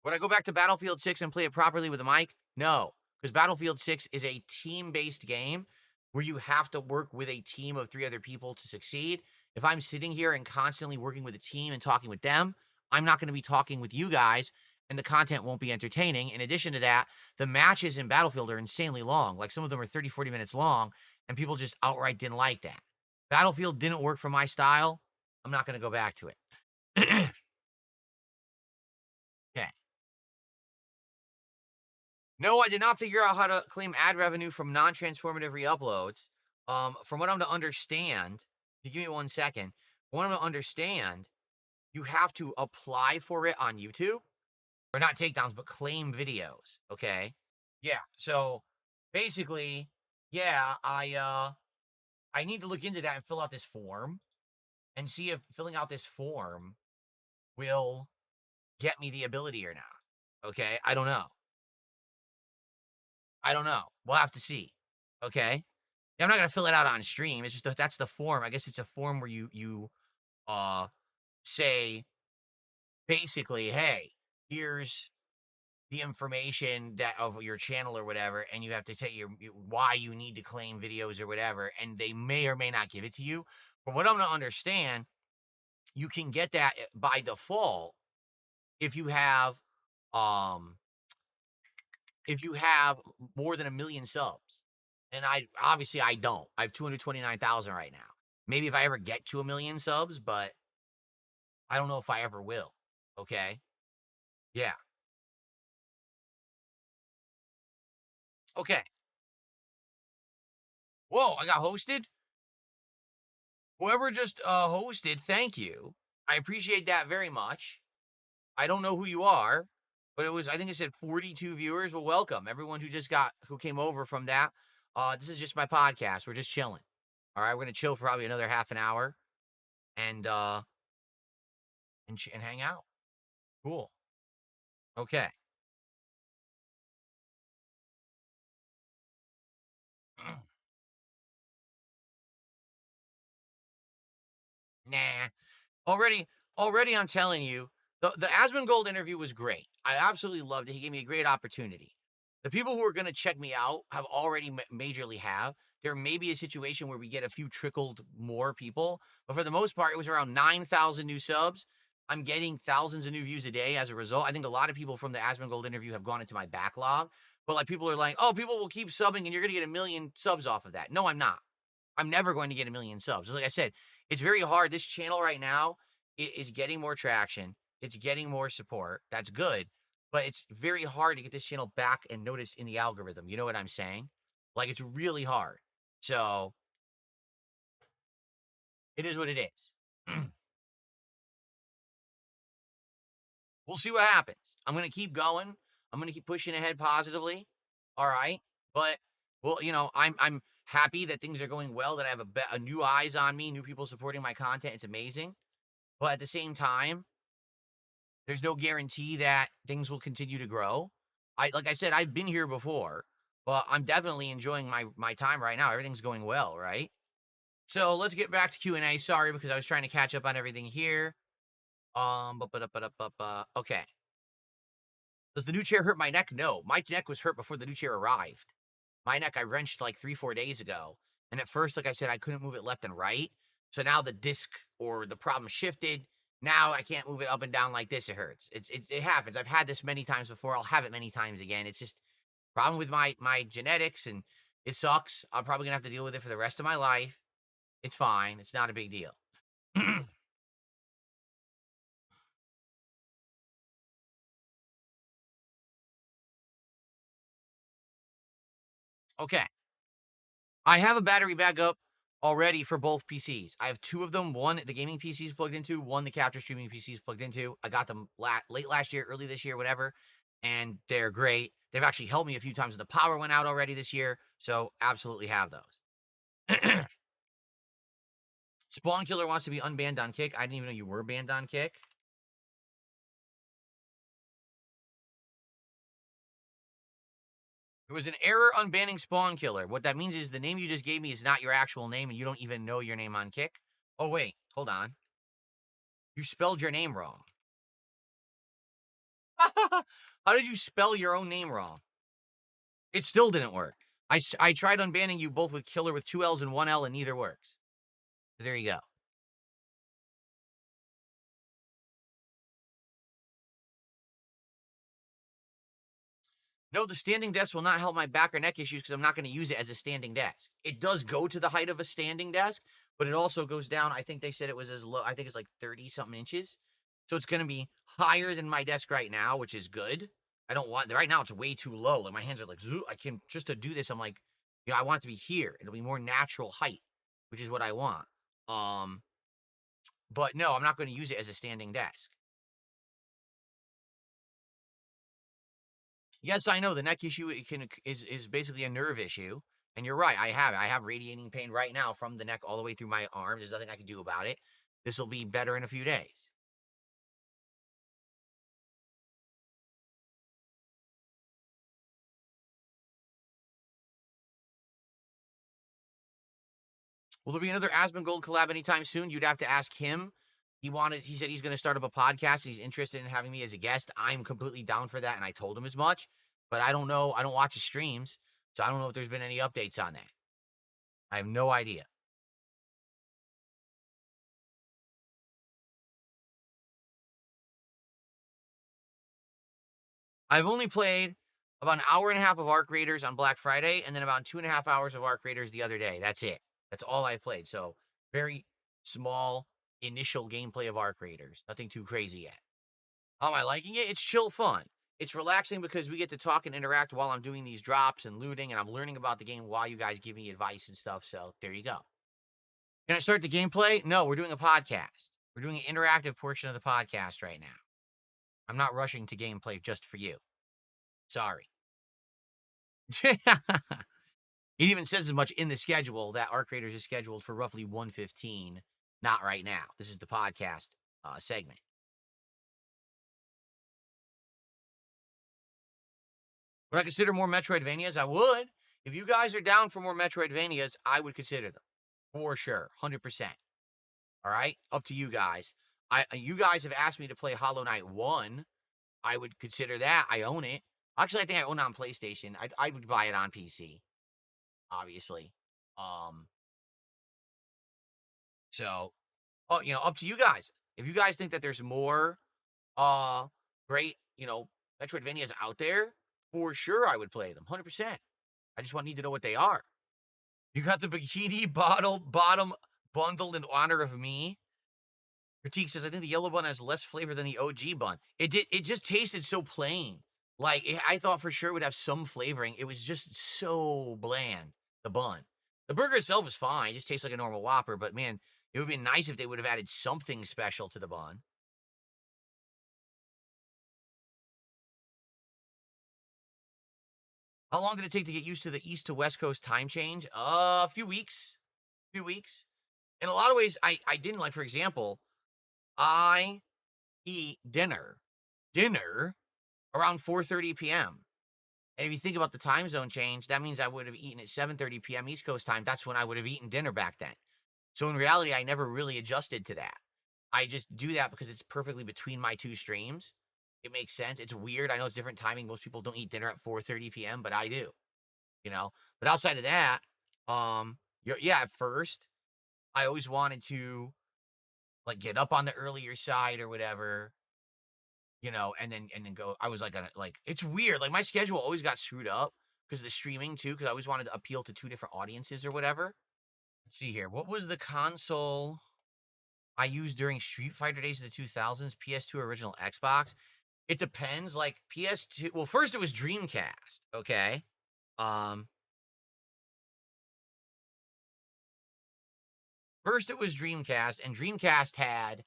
Would I go back to Battlefield 6 and play it properly with a mic? No, because Battlefield 6 is a team-based game where you have to work with a team of 3 other people to succeed. If I'm sitting here and constantly working with a team and talking with them, I'm not going to be talking with you guys, and the content won't be entertaining. In addition to that, the matches in Battlefield are insanely long. Like, some of them are 30, 40 minutes long, and people just outright didn't like that. Battlefield didn't work for my style. I'm not going to go back to it. Okay. No, I did not figure out how to claim ad revenue from non-transformative re-uploads. From what I'm to understand, if you give me 1 second, from what I'm to understand, you have to apply for it on YouTube. Or not takedowns, but claim videos, okay? Yeah, so basically, yeah, I need to look into that and fill out this form and see if filling out this form will get me the ability or not, okay? I don't know. We'll have to see, okay? Yeah, I'm not gonna fill it out on stream. It's just that's the form. I guess it's a form where you say basically, hey, here's the information that of your channel or whatever, and you have to tell why you need to claim videos or whatever, and they may or may not give it to you. From what I'm gonna understand, you can get that by default if you have more than 1 million subs. And I don't. I have 229,000 right now. Maybe if I ever get to 1 million subs, but I don't know if I ever will. Okay? Yeah. Okay. Whoa, I got hosted? Whoever just hosted, thank you. I appreciate that very much. I don't know who you are, but I think it said 42 viewers. Well, welcome. Everyone who came over from that. This is just my podcast. We're just chilling. All right, we're going to chill for probably another half an hour and hang out. Cool. Okay. Nah. Already I'm telling you, the Asmongold interview was great. I absolutely loved it. He gave me a great opportunity. The people who are going to check me out have already majorly have. There may be a situation where we get a few trickled more people, but for the most part, it was around 9,000 new subs. I'm getting thousands of new views a day as a result. I think a lot of people from the Asmongold interview have gone into my backlog, but like people are like, oh, people will keep subbing and you're going to get 1 million subs off of that. No, I'm not. I'm never going to get 1 million subs. Just like I said, it's very hard. This channel right now is getting more traction. It's getting more support. That's good, but it's very hard to get this channel back and noticed in the algorithm. You know what I'm saying? Like, it's really hard. So it is what it is. We'll see what happens. I'm going to keep going. I'm going to keep pushing ahead positively. All right. But, well, I'm happy that things are going well, that I have a new eyes on me, new people supporting my content. It's amazing. But at the same time, there's no guarantee that things will continue to grow. Like I said, I've been here before, but I'm definitely enjoying my time right now. Everything's going well, right? So let's get back to Q&A. Sorry, because I was trying to catch up on everything here. Okay. Does the new chair hurt my neck? No, my neck was hurt before the new chair arrived. My neck I wrenched like 3-4 days ago. And at first, like I said, I couldn't move it left and right. So now the disc or the problem shifted. Now I can't move it up and down like this. It hurts. It happens. I've had this many times before. I'll have it many times again. It's just problem with my genetics, and it sucks. I'm probably gonna have to deal with it for the rest of my life. It's fine. It's not a big deal. Okay. I have a battery backup already for both PCs. I have 2 of them. One, the gaming PC is plugged into. One, the capture streaming PC is plugged into. I got them late last year, early this year, whatever, and they're great. They've actually helped me a few times when the power went out already this year, so absolutely have those. Spawn Killer wants to be unbanned on Kick. I didn't even know you were banned on Kick. There was an error unbanning Spawn Killer. What that means is the name you just gave me is not your actual name, and you don't even know your name on Kick. Oh, wait. Hold on. You spelled your name wrong. How did you spell your own name wrong? It still didn't work. I tried unbanning you both with Killer with 2 L's and 1 L, and neither works. There you go. No, the standing desk will not help my back or neck issues because I'm not going to use it as a standing desk. It does go to the height of a standing desk, but it also goes down. I think they said it was as low. I think it's like 30-something inches. So it's going to be higher than my desk right now, which is good. I don't want, right now it's way too low. Like my hands are like, I can, just to do this, I'm like, I want it to be here. It'll be more natural height, which is what I want. But no, I'm not going to use it as a standing desk. Yes, I know the neck issue is basically a nerve issue, and you're right. I have radiating pain right now from the neck all the way through my arm. There's nothing I can do about it. This will be better in a few days. Will there be another Asmongold collab anytime soon? You'd have to ask him. He said he's going to start up a podcast. He's interested in having me as a guest. I'm completely down for that, and I told him as much. But I don't know. I don't watch his streams, so I don't know if there's been any updates on that. I have no idea. I've only played about an hour and a half of Arc Raiders on Black Friday, and then about 2.5 hours of Arc Raiders the other day. That's it. That's all I've played. So very small initial gameplay of Arc Raiders. Nothing too crazy yet. Am I liking it? It's chill fun. It's relaxing because we get to talk and interact while I'm doing these drops and looting, and I'm learning about the game while you guys give me advice and stuff. So there you go. Can I start the gameplay? No, we're doing a podcast. We're doing an interactive portion of the podcast right now. I'm not rushing to gameplay just for you. Sorry. It even says as much in the schedule that Arc Raiders is scheduled for roughly 1:15. Not right now. This is the podcast segment. Would I consider more Metroidvanias? I would. If you guys are down for more Metroidvanias, I would consider them. For sure. 100%. All right? Up to you guys. You guys have asked me to play Hollow Knight 1. I would consider that. I own it. Actually, I think I own it on PlayStation. I would buy it on PC. Obviously. So, up to you guys. If you guys think that there's more uh great, Metroidvanias out there, for sure I would play them. 100%. I just want need to know what they are. You got the bikini bottom bundle in honor of me. Critique says, I think the yellow bun has less flavor than the OG bun. It just tasted so plain. Like I thought for sure it would have some flavoring. It was just so bland, the bun. The burger itself is fine. It just tastes like a normal Whopper, but man, it would be nice if they would have added something special to the bun. How long did it take to get used to the East to West Coast time change? A few weeks. Few weeks. In a lot of ways, I didn't like, for example, I eat dinner around 4:30 p.m. And if you think about the time zone change, that means I would have eaten at 7:30 p.m. East Coast time. That's when I would have eaten dinner back then. So in reality, I never really adjusted to that. I just do that because it's perfectly between my two streams. It makes sense. It's weird. I know it's different timing. Most people don't eat dinner at 4:30 p.m., but I do, you know. But outside of that, yeah, at first, I always wanted to like get up on the earlier side or whatever, and then go. I was like it's weird. Like my schedule always got screwed up because of the streaming too, because I always wanted to appeal to two different audiences or whatever. Let's see here. What was the console I used during Street Fighter days of the 2000s? PS2 or original Xbox? It depends. Like PS2. Well, first it was Dreamcast. Okay. Um, First it was Dreamcast, and Dreamcast had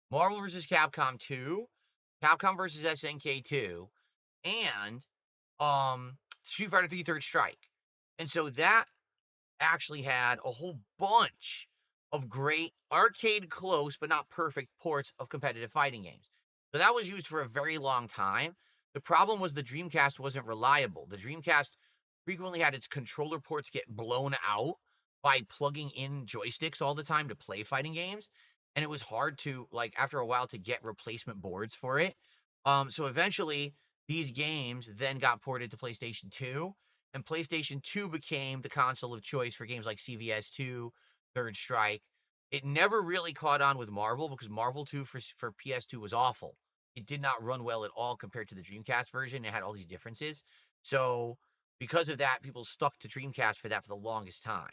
Marvel vs. Capcom 2, Capcom vs. SNK 2, and Street Fighter 3 Third Strike. And so that actually had a whole bunch of great arcade close but not perfect ports of competitive fighting games. So that was used for a very long time. The problem was the Dreamcast wasn't reliable. The Dreamcast frequently had its controller ports get blown out by plugging in joysticks all the time to play fighting games. And it was hard to, like, after a while, to get replacement boards for it. So eventually, these games then got ported to PlayStation 2, and PlayStation 2 became the console of choice for games like CVS 2, Third Strike. It never really caught on with Marvel because Marvel 2 for PS2 was awful. It did not run well at all compared to the Dreamcast version. It had all these differences. So because of that, people stuck to Dreamcast for that for the longest time.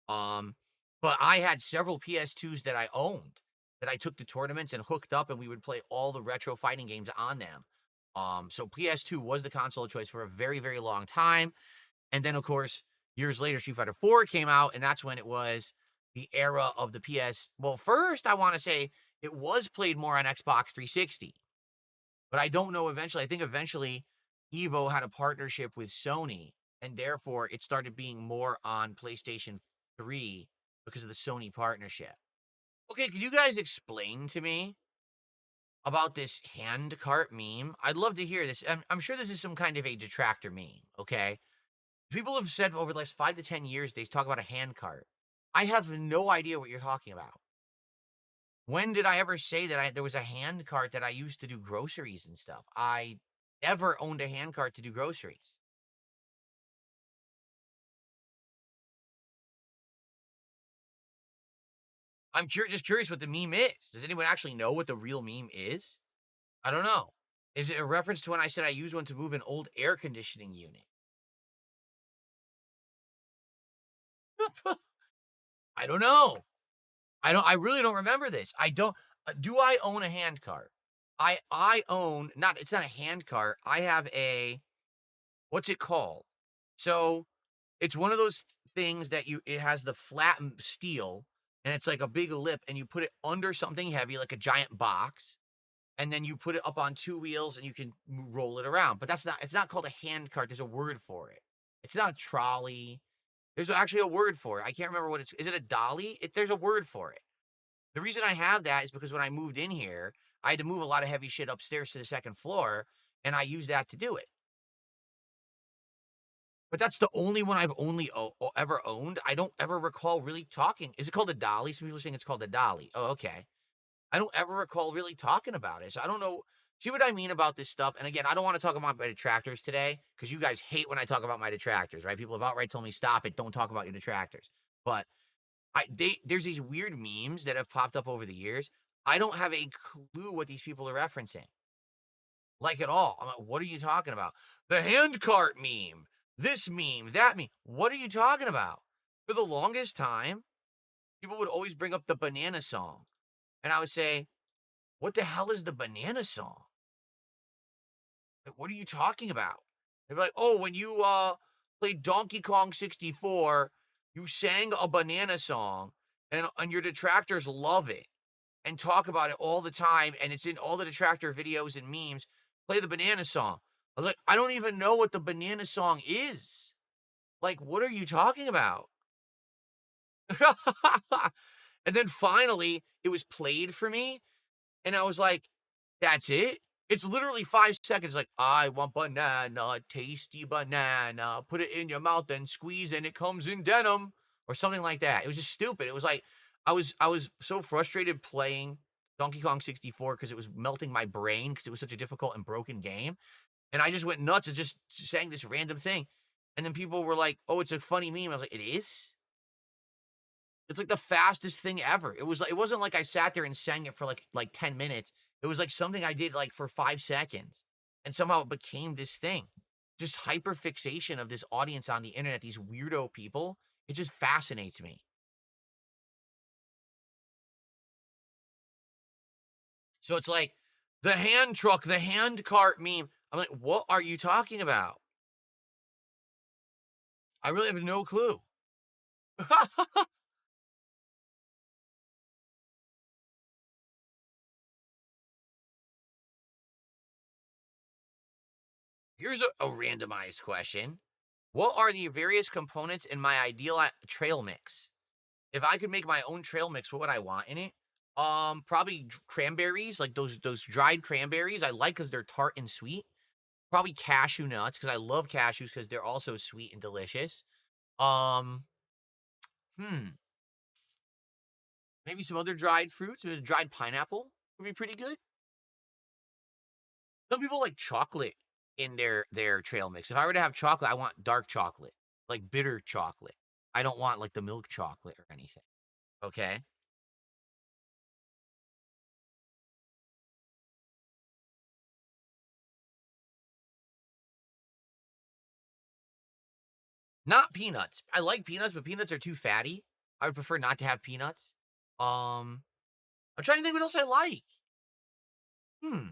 But I had several PS2s that I owned that I took to tournaments and hooked up, and we would play all the retro fighting games on them. So PS2 was the console of choice for a very, very long time. And then, of course, years later, Street Fighter 4 came out, and that's when it was the era of the PS. Well, first, I want to say it was played more on Xbox 360, but I don't know eventually. I think eventually Evo had a partnership with Sony, and therefore it started being more on PlayStation 3 because of the Sony partnership. Okay, can you guys explain to me about this hand cart meme? I'd love to hear this. I'm sure this is some kind of a detractor meme, okay? People have said over the last 5 to 10 years, they talk about a hand cart. I have no idea what you're talking about. When did I ever say that there was a hand cart that I used to do groceries and stuff? I never owned a hand cart to do groceries. I'm just curious what the meme is. Does anyone actually know what the real meme is? I don't know. Is it a reference to when I said I used one to move an old air conditioning unit? I don't know. I really don't remember this. I don't do I own a hand cart? I own not it's not a hand cart. I have a what's it called? So, it's one of those things that it has the flat steel and it's like a big lip and you put it under something heavy like a giant box and then you put it up on two wheels and you can roll it around. But it's not called a hand cart. There's a word for it. It's not a trolley. There's actually a word for it. I can't remember what it's. Is it a dolly? There's a word for it. The reason I have that is because when I moved in here, I had to move a lot of heavy shit upstairs to the second floor, and I used that to do it. But that's the only one I've ever owned. I don't ever recall really talking. Is it called a dolly? Some people are saying it's called a dolly. Oh, okay. I don't ever recall really talking about it. So I don't know. See what I mean about this stuff? And again, I don't want to talk about my detractors today because you guys hate when I talk about my detractors, right? People have outright told me, stop it. Don't talk about your detractors. But there's these weird memes that have popped up over the years. I don't have a clue what these people are referencing. Like at all. I'm like, what are you talking about? The handcart meme, this meme, that meme. What are you talking about? For the longest time, people would always bring up the banana song. And I would say, what the hell is the banana song? Like, what are you talking about? They'd be like, oh, when you played Donkey Kong 64, you sang a banana song, and your detractors love it and talk about it all the time, and it's in all the detractor videos and memes. Play the banana song. I was like, I don't even know what the banana song is. Like, what are you talking about? And then finally, it was played for me, and I was like, that's it? It's literally 5 seconds, like, I want banana, tasty banana, put it in your mouth and squeeze and it comes in denim, or something like that. It was just stupid. It was like, I was so frustrated playing Donkey Kong 64 because it was melting my brain because it was such a difficult and broken game. And I just went nuts and just sang this random thing. And then people were like, oh, it's a funny meme. I was like, it is? It's like the fastest thing ever. It wasn't like I sat there and sang it for like 10 minutes. It was like something I did like for 5 seconds. And somehow it became this thing. Just hyperfixation of this audience on the internet, these weirdo people. It just fascinates me. So it's like the hand truck, the hand cart meme. I'm like, what are you talking about? I really have no clue. Here's a randomized question. What are the various components in my ideal trail mix? If I could make my own trail mix, what would I want in it? Probably cranberries, like those dried cranberries. I like because they're tart and sweet. Probably cashew nuts because I love cashews because they're also sweet and delicious. Um, hmm, maybe some other dried fruits. Maybe dried pineapple would be pretty good. Some people like chocolate in their trail mix. If I were to have chocolate, I want dark chocolate, like bitter chocolate. I don't want like the milk chocolate or anything. Okay. Not peanuts. I like peanuts, but peanuts are too fatty. I would prefer not to have peanuts. I'm trying to think what else I like. Hmm.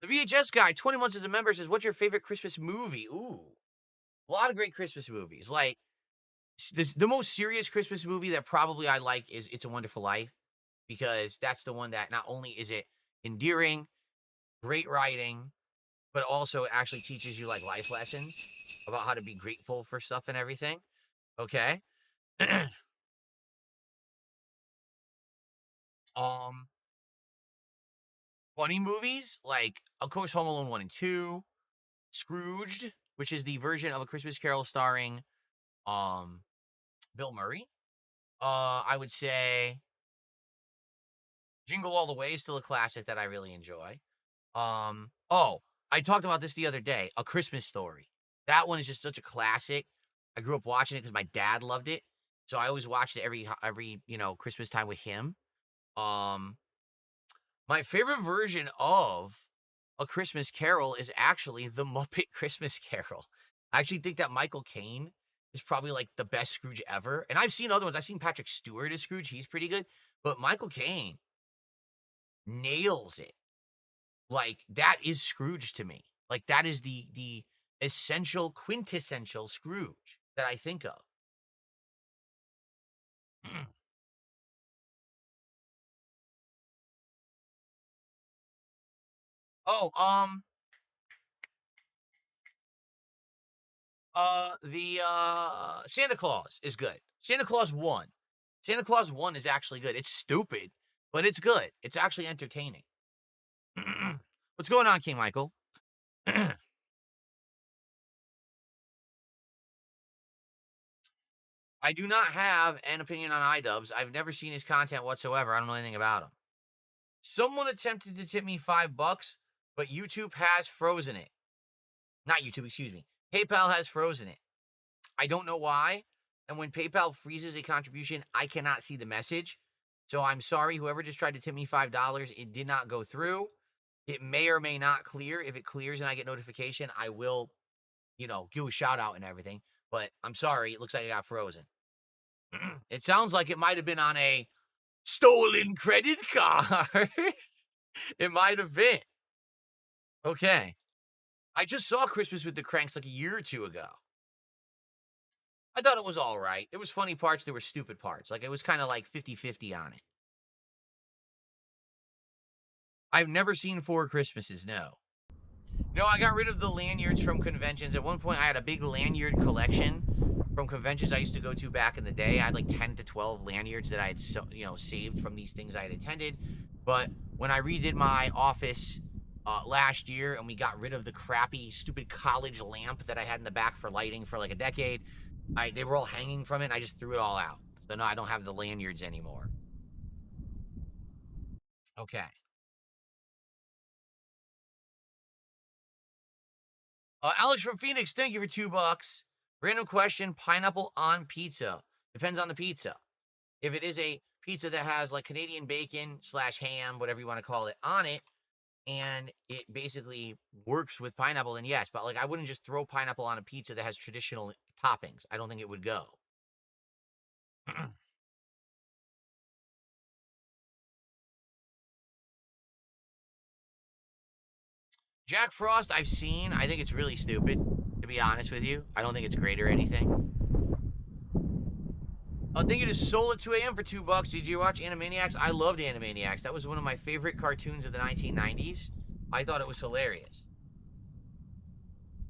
The VHS guy, 20 months as a member, says, what's your favorite Christmas movie? Ooh. A lot of great Christmas movies. Like, the most serious Christmas movie that probably I like is It's a Wonderful Life, because that's the one that not only is it endearing, great writing, but also actually teaches you like life lessons about how to be grateful for stuff and everything. Okay. um, Funny movies like, of course, Home Alone 1 and 2, Scrooged, which is the version of A Christmas Carol starring um Bill Murray. I would say Jingle All the Way is still a classic that I really enjoy. Oh, I talked about this the other day, A Christmas Story. That one is just such a classic. I grew up watching it because my dad loved it. So I always watched it every, Christmas time with him. Um, my favorite version of A Christmas Carol is actually the Muppet Christmas Carol. I actually think that Michael Caine is probably like the best Scrooge ever. And I've seen other ones. I've seen Patrick Stewart as Scrooge. He's pretty good. But Michael Caine nails it. Like, that is Scrooge to me. Like, that is the essential, quintessential Scrooge that I think of. Oh, the Santa Claus is good. Santa Claus 1. Santa Claus 1 is actually good. It's stupid, but it's good. It's actually entertaining. What's going on, King Michael? I do not have an opinion on iDubbbz. I've never seen his content whatsoever. I don't know anything about him. Someone attempted to tip me $5, but YouTube has frozen it. Not YouTube, excuse me. PayPal has frozen it. I don't know why. And when PayPal freezes a contribution, I cannot see the message. So I'm sorry, whoever just tried to tip me $5, it did not go through. It may or may not clear. If it clears and I get notification, I will, do a shout out and everything. But I'm sorry, it looks like it got frozen. It sounds like it might have been on a stolen credit card. It might have been. Okay. I just saw Christmas with the Cranks like a year or two ago. I thought it was all right. There was funny parts, there were stupid parts. Like, it was kind of like 50-50 on it. I've never seen Four Christmases, no. No, I got rid of the lanyards from conventions. At one point, I had a big lanyard collection from conventions I used to go to back in the day. I had like 10 to 12 lanyards that I had saved from these things I had attended. But when I redid my office last year and we got rid of the crappy, stupid college lamp that I had in the back for lighting for like a decade, they were all hanging from it, and I just threw it all out. So no, I don't have the lanyards anymore. Okay. Alex from Phoenix, thank you for $2. Random question: pineapple on pizza. Depends on the pizza. If it is a pizza that has like Canadian bacon / ham, whatever you want to call it, on it, and it basically works with pineapple, then yes. But like, I wouldn't just throw pineapple on a pizza that has traditional toppings. I don't think it would go. Jack Frost, I've seen. I think it's really stupid, to be honest with you. I don't think it's great or anything. Thank you to Soul at 2 a.m. for $2. Did you watch Animaniacs? I loved Animaniacs. That was one of my favorite cartoons of the 1990s. I thought it was hilarious.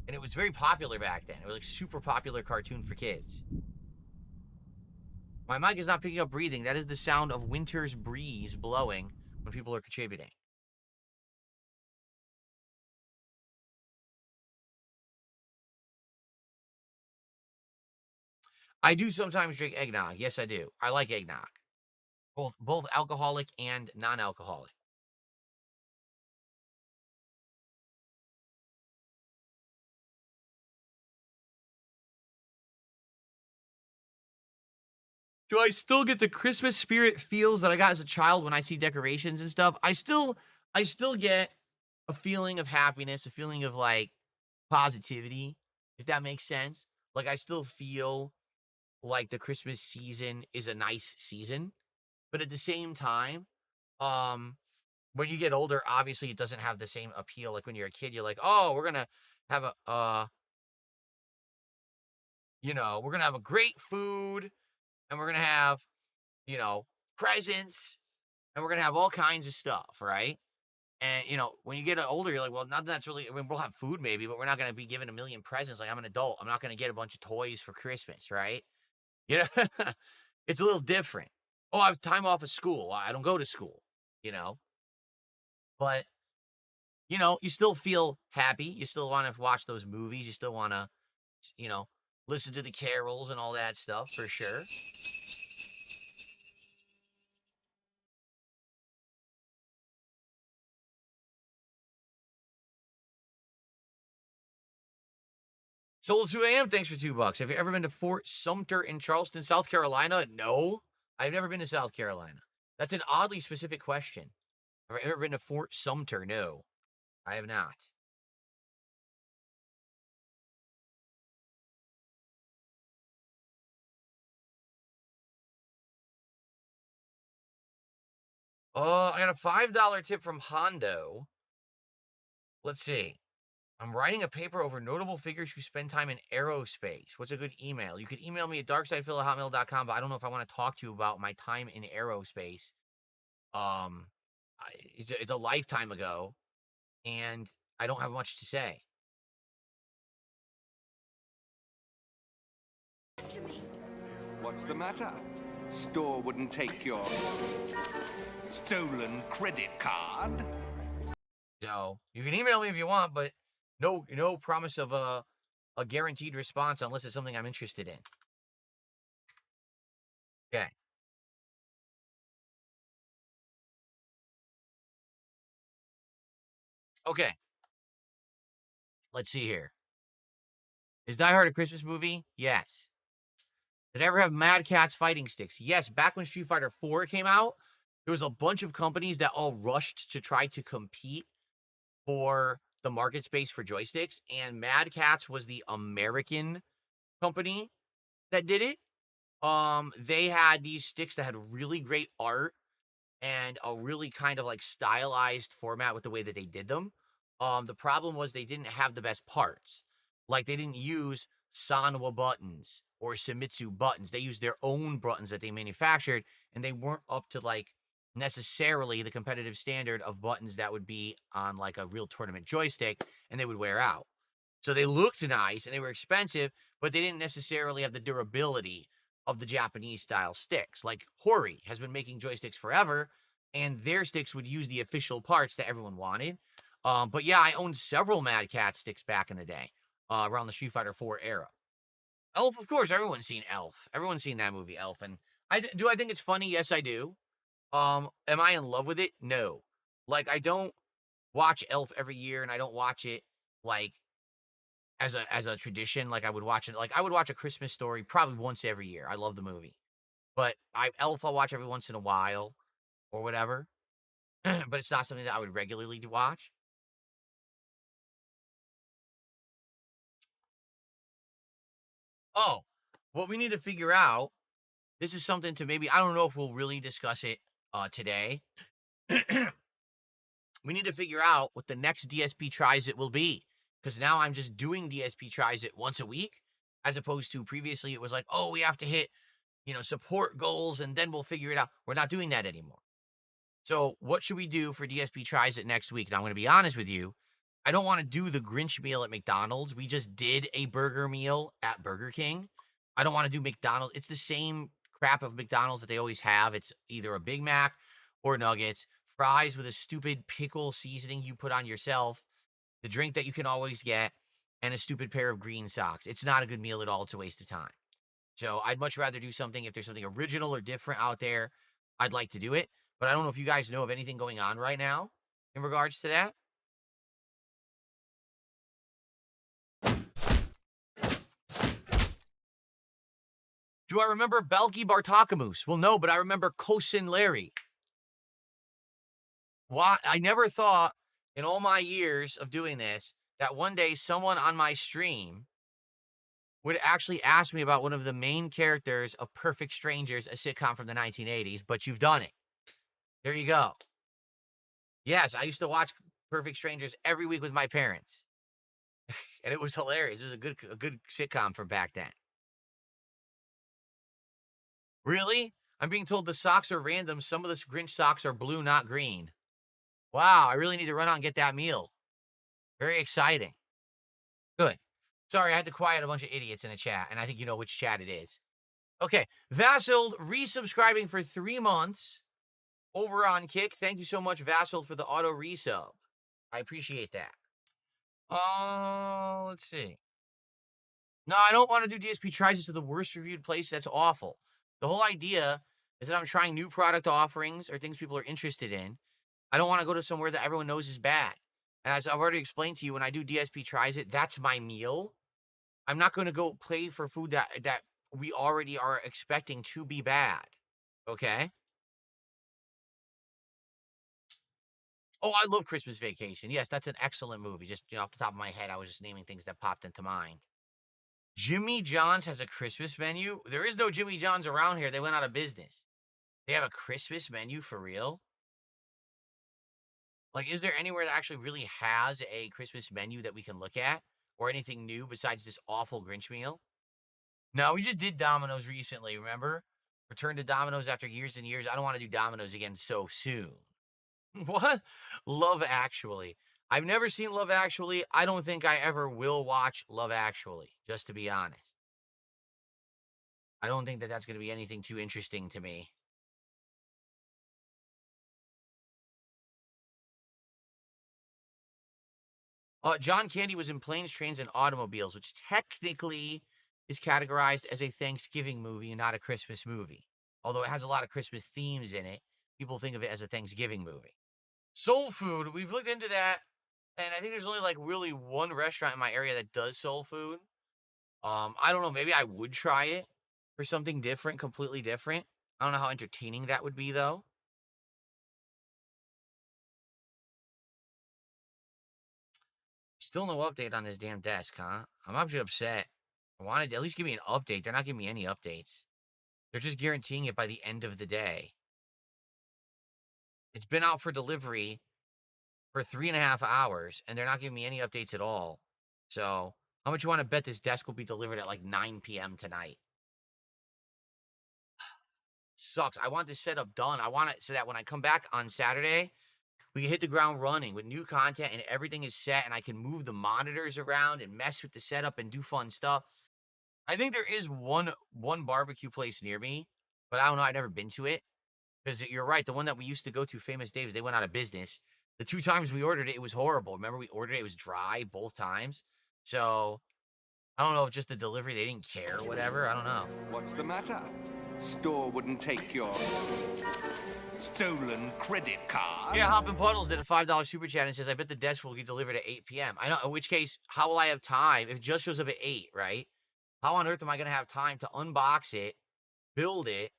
And it was very popular back then. It was like super popular cartoon for kids. My mic is not picking up breathing. That is the sound of winter's breeze blowing when people are contributing. I do sometimes drink eggnog. Yes, I do. I like eggnog. Both alcoholic and non-alcoholic. Do I still get the Christmas spirit feels that I got as a child when I see decorations and stuff? I still get a feeling of happiness, a feeling of like positivity, if that makes sense. Like, I still feel like the Christmas season is a nice season, but at the same time, when you get older, obviously it doesn't have the same appeal. Like, when you're a kid, you're like, oh, we're gonna have we're gonna have a great food, and we're gonna have, you know, presents, and we're gonna have all kinds of stuff, right? And when you get older, you're like, well, not that's really. I mean, we'll have food maybe, but we're not gonna be given a million presents. Like, I'm an adult. I'm not gonna get a bunch of toys for Christmas, right? You know, it's a little different. Oh, I have time off of school. I don't go to school, you know. But you still feel happy. You still want to watch those movies. You still want to, you know, listen to the carols and all that stuff for sure. Soul 2 a.m. Thanks for $2. Have you ever been to Fort Sumter in Charleston, South Carolina? No, I've never been to South Carolina. That's an oddly specific question. Have I ever been to Fort Sumter? No, I have not. I got a $5 tip from Hondo. Let's see. I'm writing a paper over notable figures who spend time in aerospace. What's a good email? You could email me at darksidephil@hotmail.com, but I don't know if I want to talk to you about my time in aerospace. Um, it's a lifetime ago, and I don't have much to say. What's the matter? Store wouldn't take your stolen credit card? So you can email me if you want, but no promise of a guaranteed response unless it's something I'm interested in. Okay. Okay. Let's see here. Is Die Hard a Christmas movie? Yes. Did I ever have Mad Catz fighting sticks? Yes, back when Street Fighter 4 came out, there was a bunch of companies that all rushed to try to compete for the market space for joysticks, and Mad Catz was the American company that did it. They had these sticks that had really great art and a really kind of like stylized format with the way that they did them. The problem was they didn't have the best parts. Like they didn't use Sanwa buttons or Shimizu buttons. They used their own buttons that they manufactured, and they weren't up to like necessarily the competitive standard of buttons that would be on like a real tournament joystick, and they would wear out. So they looked nice and they were expensive, but they didn't necessarily have the durability of the Japanese style sticks. Like Hori has been making joysticks forever, and their sticks would use the official parts that everyone wanted. But yeah, I owned several Mad Catz sticks back in the day, around the Street Fighter 4 era. Elf, of course, everyone's seen Elf. Everyone's seen that movie, Elf. And do I think it's funny? Yes, I do. Am I in love with it? No. Like I don't watch Elf every year, and I don't watch it like as a tradition. Like I would watch it. Like I would watch A Christmas Story probably once every year. I love the movie, but Elf I'll watch every once in a while or whatever. But it's not something that I would regularly watch. Oh, what we need to figure out. This is something to maybe I don't know if we'll really discuss it today. We need to figure out what the next DSP tries it will be. Because now I'm just doing DSP tries it once a week, as opposed to previously it was like, oh, we have to hit, support goals and then we'll figure it out. We're not doing that anymore. So what should we do for DSP tries it next week? And I'm going to be honest with you. I don't want to do the Grinch meal at McDonald's. We just did a burger meal at Burger King. I don't want to do McDonald's. It's the same crap of McDonald's that they always have. It's either a Big Mac or nuggets, fries with a stupid pickle seasoning you put on yourself, the drink that you can always get, and a stupid pair of green socks. It's not a good meal at all. It's a waste of time. So I'd much rather do something. If there's something original or different out there, I'd like to do it. But I don't know if you guys know of anything going on right now in regards to that. Do I remember Belky Bartakamus? Well, no, but I remember Kosin Larry. Why? I never thought in all my years of doing this that one day someone on my stream would actually ask me about one of the main characters of Perfect Strangers, a sitcom from the 1980s, but you've done it. There you go. Yes, I used to watch Perfect Strangers every week with my parents. And it was hilarious. It was a good sitcom from back then. Really? I'm being told the socks are random. Some of the Grinch socks are blue, not green. Wow, I really need to run out and get that meal. Very exciting. Good. Sorry, I had to quiet a bunch of idiots in the chat, and I think you know which chat it is. Okay, Vassal resubscribing for 3 months over on Kick. Thank you so much, Vassal, for the auto resub. I appreciate that. Let's see. No, I don't want to do DSP tries. This to the worst reviewed place. That's awful. The whole idea is that I'm trying new product offerings or things people are interested in. I don't want to go to somewhere that everyone knows is bad. And as I've already explained to you, when I do DSP tries it, that's my meal. I'm not going to go play for food that we already are expecting to be bad. Okay? Oh, I love Christmas Vacation. Yes, that's an excellent movie. Just off the top of my head, I was just naming things that popped into mind. Jimmy John's has a Christmas menu. There is no Jimmy John's around here. They went out of business. They have a Christmas menu for real? Like, is there anywhere that actually really has a Christmas menu that we can look at? Or anything new besides this awful Grinch meal? No, we just did Domino's recently, remember? Returned to Domino's after years and years. I don't want to do Domino's again so soon. What? Love Actually. I've never seen Love Actually. I don't think I ever will watch Love Actually, just to be honest. I don't think that that's going to be anything too interesting to me. John Candy was in Planes, Trains, and Automobiles, which technically is categorized as a Thanksgiving movie and not a Christmas movie. Although it has a lot of Christmas themes in it, people think of it as a Thanksgiving movie. Soul food, we've looked into that, and I think there's only like really one restaurant in my area that does soul food. I don't know, maybe I would try it. for something different, completely different. I don't know how entertaining that would be, though. Still no update on this damn desk, huh? I'm actually upset. I wanted to at least give me an update. They're not giving me any updates. They're just guaranteeing it by the end of the day. It's been out for delivery for 3.5 hours, and they're not giving me any updates at all. So, how much you want to bet this desk will be delivered at like 9 p.m. tonight? Sucks. I want this setup done. I want it so that when I come back on Saturday, we can hit the ground running with new content and everything is set, and I can move the monitors around and mess with the setup and do fun stuff. I think there is one barbecue place near me, but I don't know. I've never been to it because you're right. The one that we used to go to, Famous Dave's, they went out of business. The 2 times we ordered it, it was horrible. Remember, we ordered it, it was dry both times. So I don't know if just the delivery, they didn't care or whatever. I don't know. What's the matter? Store wouldn't take your stolen credit card? Yeah, Hoppin' Puddles did a $5 super chat and says, I bet the desk will be delivered at 8 p.m. I know, in which case, how will I have time if it just shows up at 8, right? How on earth am I going to have time to unbox it, build it,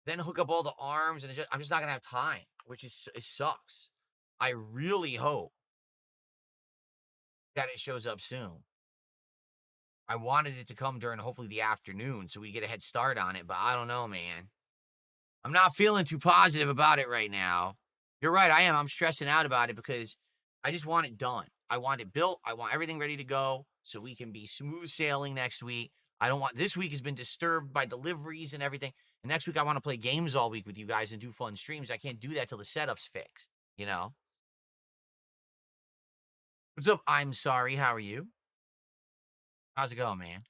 then hook up all the arms, and I'm just not going to have time, which is, it sucks. I really hope that it shows up soon. I wanted it to come during hopefully the afternoon so we get a head start on it, but I don't know, man. I'm not feeling too positive about it right now. You're right, I am. I'm stressing out about it because I just want it done. I want it built. I want everything ready to go so we can be smooth sailing next week. I don't want this week has been disturbed by deliveries and everything. And next week I want to play games all week with you guys and do fun streams. I can't do that till the setup's fixed, you know? What's up? I'm sorry. How are you? How's it going, man?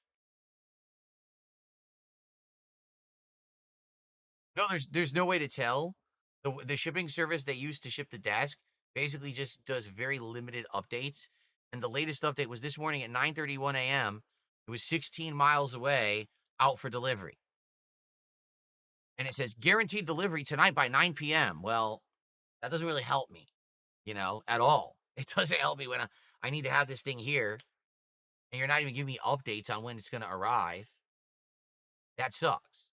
No, there's no way to tell. The shipping service they used to ship the desk basically just does very limited updates. And the latest update was this morning at 9:31 a.m. It was 16 miles away, out for delivery. And it says guaranteed delivery tonight by 9 p.m. Well, that doesn't really help me, at all. It doesn't help me when I need to have this thing here, and you're not even giving me updates on when it's going to arrive. That sucks.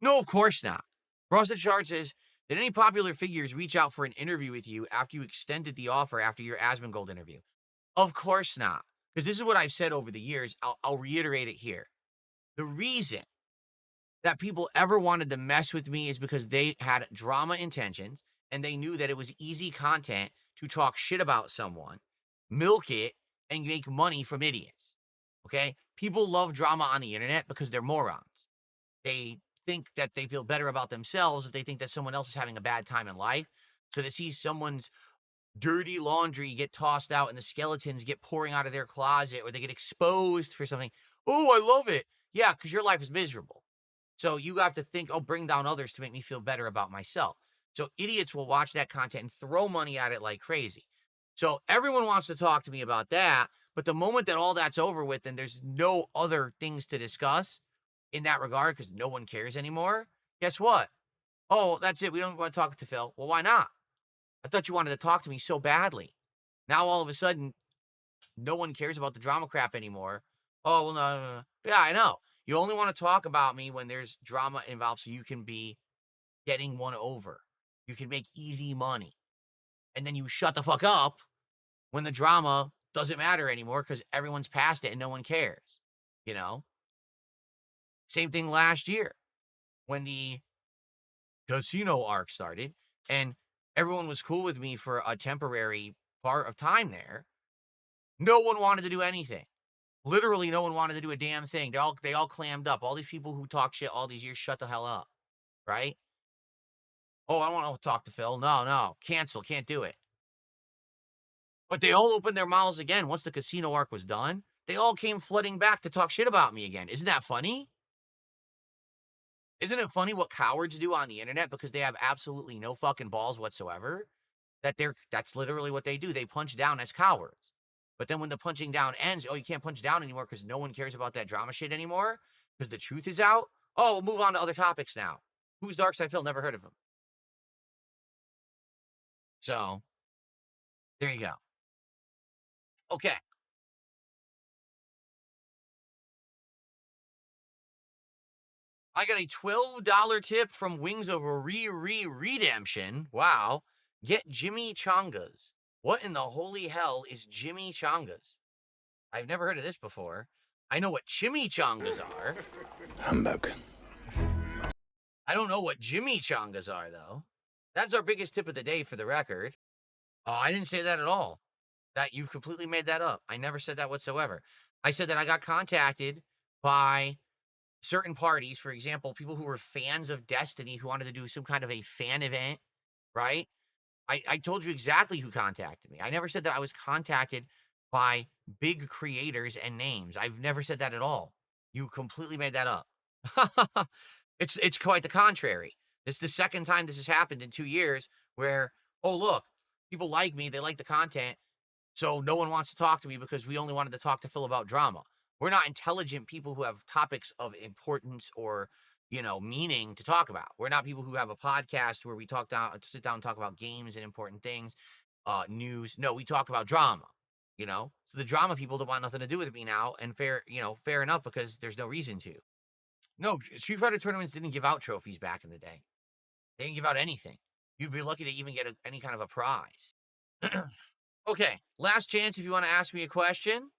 No, of course not. Frosted Shard says, did any popular figures reach out for an interview with you after you extended the offer after your Asmongold interview? Of course not. Because this is what I've said over the years. I'll reiterate it here. The reason that people ever wanted to mess with me is because they had drama intentions and they knew that it was easy content to talk shit about someone, milk it, and make money from idiots. Okay? People love drama on the internet because they're morons. They think that they feel better about themselves if they think that someone else is having a bad time in life. So they see someone's dirty laundry get tossed out and the skeletons get pouring out of their closet or they get exposed for something. Oh, I love it. Yeah, because your life is miserable. So you have to think, oh, bring down others to make me feel better about myself. So idiots will watch that content and throw money at it like crazy. So everyone wants to talk to me about that. But the moment that all that's over with and there's no other things to discuss in that regard because no one cares anymore, guess what? Oh, that's it. We don't want to talk to Phil. Well, why not? I thought you wanted to talk to me so badly. Now all of a sudden, no one cares about the drama crap anymore. Oh, well, no. Yeah, I know. You only want to talk about me when there's drama involved so you can be getting one over. You can make easy money. And then you shut the fuck up when the drama doesn't matter anymore because everyone's past it and no one cares. You know? Same thing last year when the casino arc started and everyone was cool with me for a temporary part of time there. No one wanted to do anything. Literally, no one wanted to do a damn thing. They all clammed up. All these people who talk shit all these years, shut the hell up, right? Oh, I don't want to talk to Phil. No, cancel, can't do it. But they all opened their mouths again once the casino arc was done. They all came flooding back to talk shit about me again. Isn't that funny? Isn't it funny what cowards do on the internet because they have absolutely no fucking balls whatsoever? That's literally what they do. They punch down as cowards. But then when the punching down ends, oh, you can't punch down anymore because no one cares about that drama shit anymore because the truth is out. Oh, we'll move on to other topics now. Who's Darkside Phil? Never heard of him. So, there you go. Okay. I got a $12 tip from Wings Over Redemption. Wow. Get Jimmy Chongas. What in the holy hell is Jimmy Chongas? I've never heard of this before. I know what chimichangas are. Humbug. I don't know what Jimmy Chongas are, though. That's our biggest tip of the day for the record. Oh, I didn't say that at all. That you've completely made that up. I never said that whatsoever. I said that I got contacted by certain parties, for example, people who were fans of Destiny who wanted to do some kind of a fan event, right? I told you exactly who contacted me. I never said that I was contacted by big creators and names. I've never said that at all. You completely made that up. It's quite the contrary. This is the second time this has happened in 2 years where, oh, look, people like me, they like the content, so no one wants to talk to me because we only wanted to talk to Phil about drama. We're not intelligent people who have topics of importance or, meaning to talk about. We're not people who have a podcast where we sit down and talk about games and important things, news. No, we talk about drama, So the drama people don't want nothing to do with me now, and fair enough because there's no reason to. No, Street Fighter tournaments didn't give out trophies back in the day. They didn't give out anything. You'd be lucky to even get any kind of a prize. Okay, last chance if you want to ask me a question.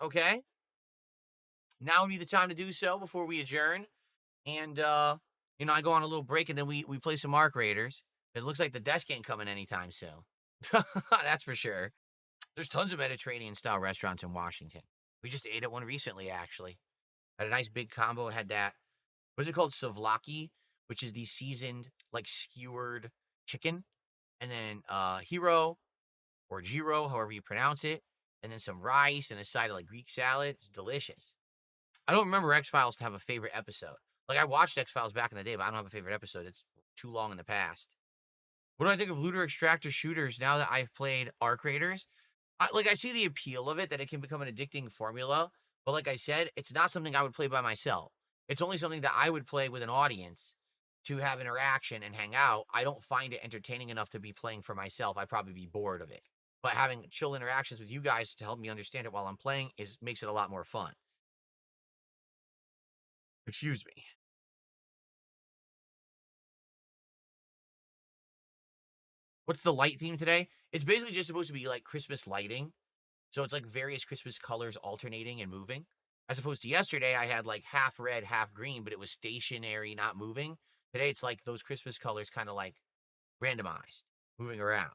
Okay. Now would be the time to do so before we adjourn. And, I go on a little break and then we play some Arc Raiders. It looks like the desk ain't coming anytime soon. That's for sure. There's tons of Mediterranean-style restaurants in Washington. We just ate at one recently, actually. Had a nice big combo. It had that, what is it called? Souvlaki, which is the seasoned, skewered chicken. And then Hero, or Giro, however you pronounce it. And then some rice and a side of, Greek salad. It's delicious. I don't remember X-Files to have a favorite episode. I watched X-Files back in the day, but I don't have a favorite episode. It's too long in the past. What do I think of looter extractor shooters now that I've played Arc Raiders? I see the appeal of it, that it can become an addicting formula. But like I said, it's not something I would play by myself. It's only something that I would play with an audience to have interaction and hang out. I don't find it entertaining enough to be playing for myself. I'd probably be bored of it. But having chill interactions with you guys to help me understand it while I'm playing makes it a lot more fun. Excuse me. What's the light theme today? It's basically just supposed to be Christmas lighting. So it's various Christmas colors alternating and moving. As opposed to yesterday, I had half red, half green, but it was stationary, not moving. Today, it's those Christmas colors kind of randomized, moving around.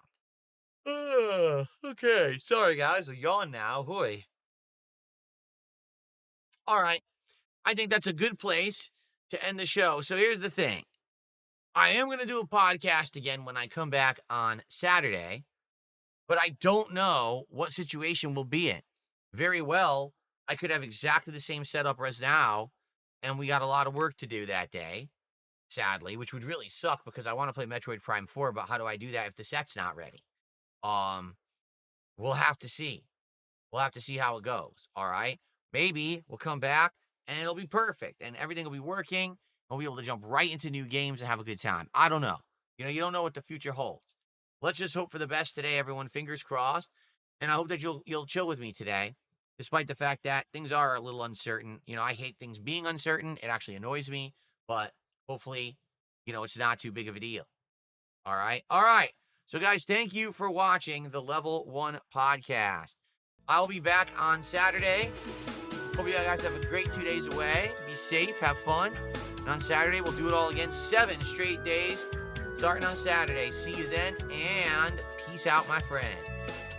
Okay. Sorry, guys. A yawn now. Hoy. All right. I think that's a good place to end the show. So here's the thing. I am going to do a podcast again when I come back on Saturday, but I don't know what situation we'll be in. Very well, I could have exactly the same setup as now, and we got a lot of work to do that day, sadly, which would really suck because I want to play Metroid Prime 4, but how do I do that if the set's not ready? We'll have to see. We'll have to see how it goes, all right? Maybe we'll come back, and it'll be perfect, and everything will be working, and we'll be able to jump right into new games and have a good time. I don't know. You don't know what the future holds. Let's just hope for the best today, everyone. Fingers crossed. And I hope that you'll chill with me today, despite the fact that things are a little uncertain. I hate things being uncertain. It actually annoys me, but hopefully, it's not too big of a deal. All right? All right. So, guys, thank you for watching the Level 1 podcast. I'll be back on Saturday. Hope you guys have a great 2 days away. Be safe. Have fun. And on Saturday, we'll do it all again. 7 straight days starting on Saturday. See you then, and peace out, my friends.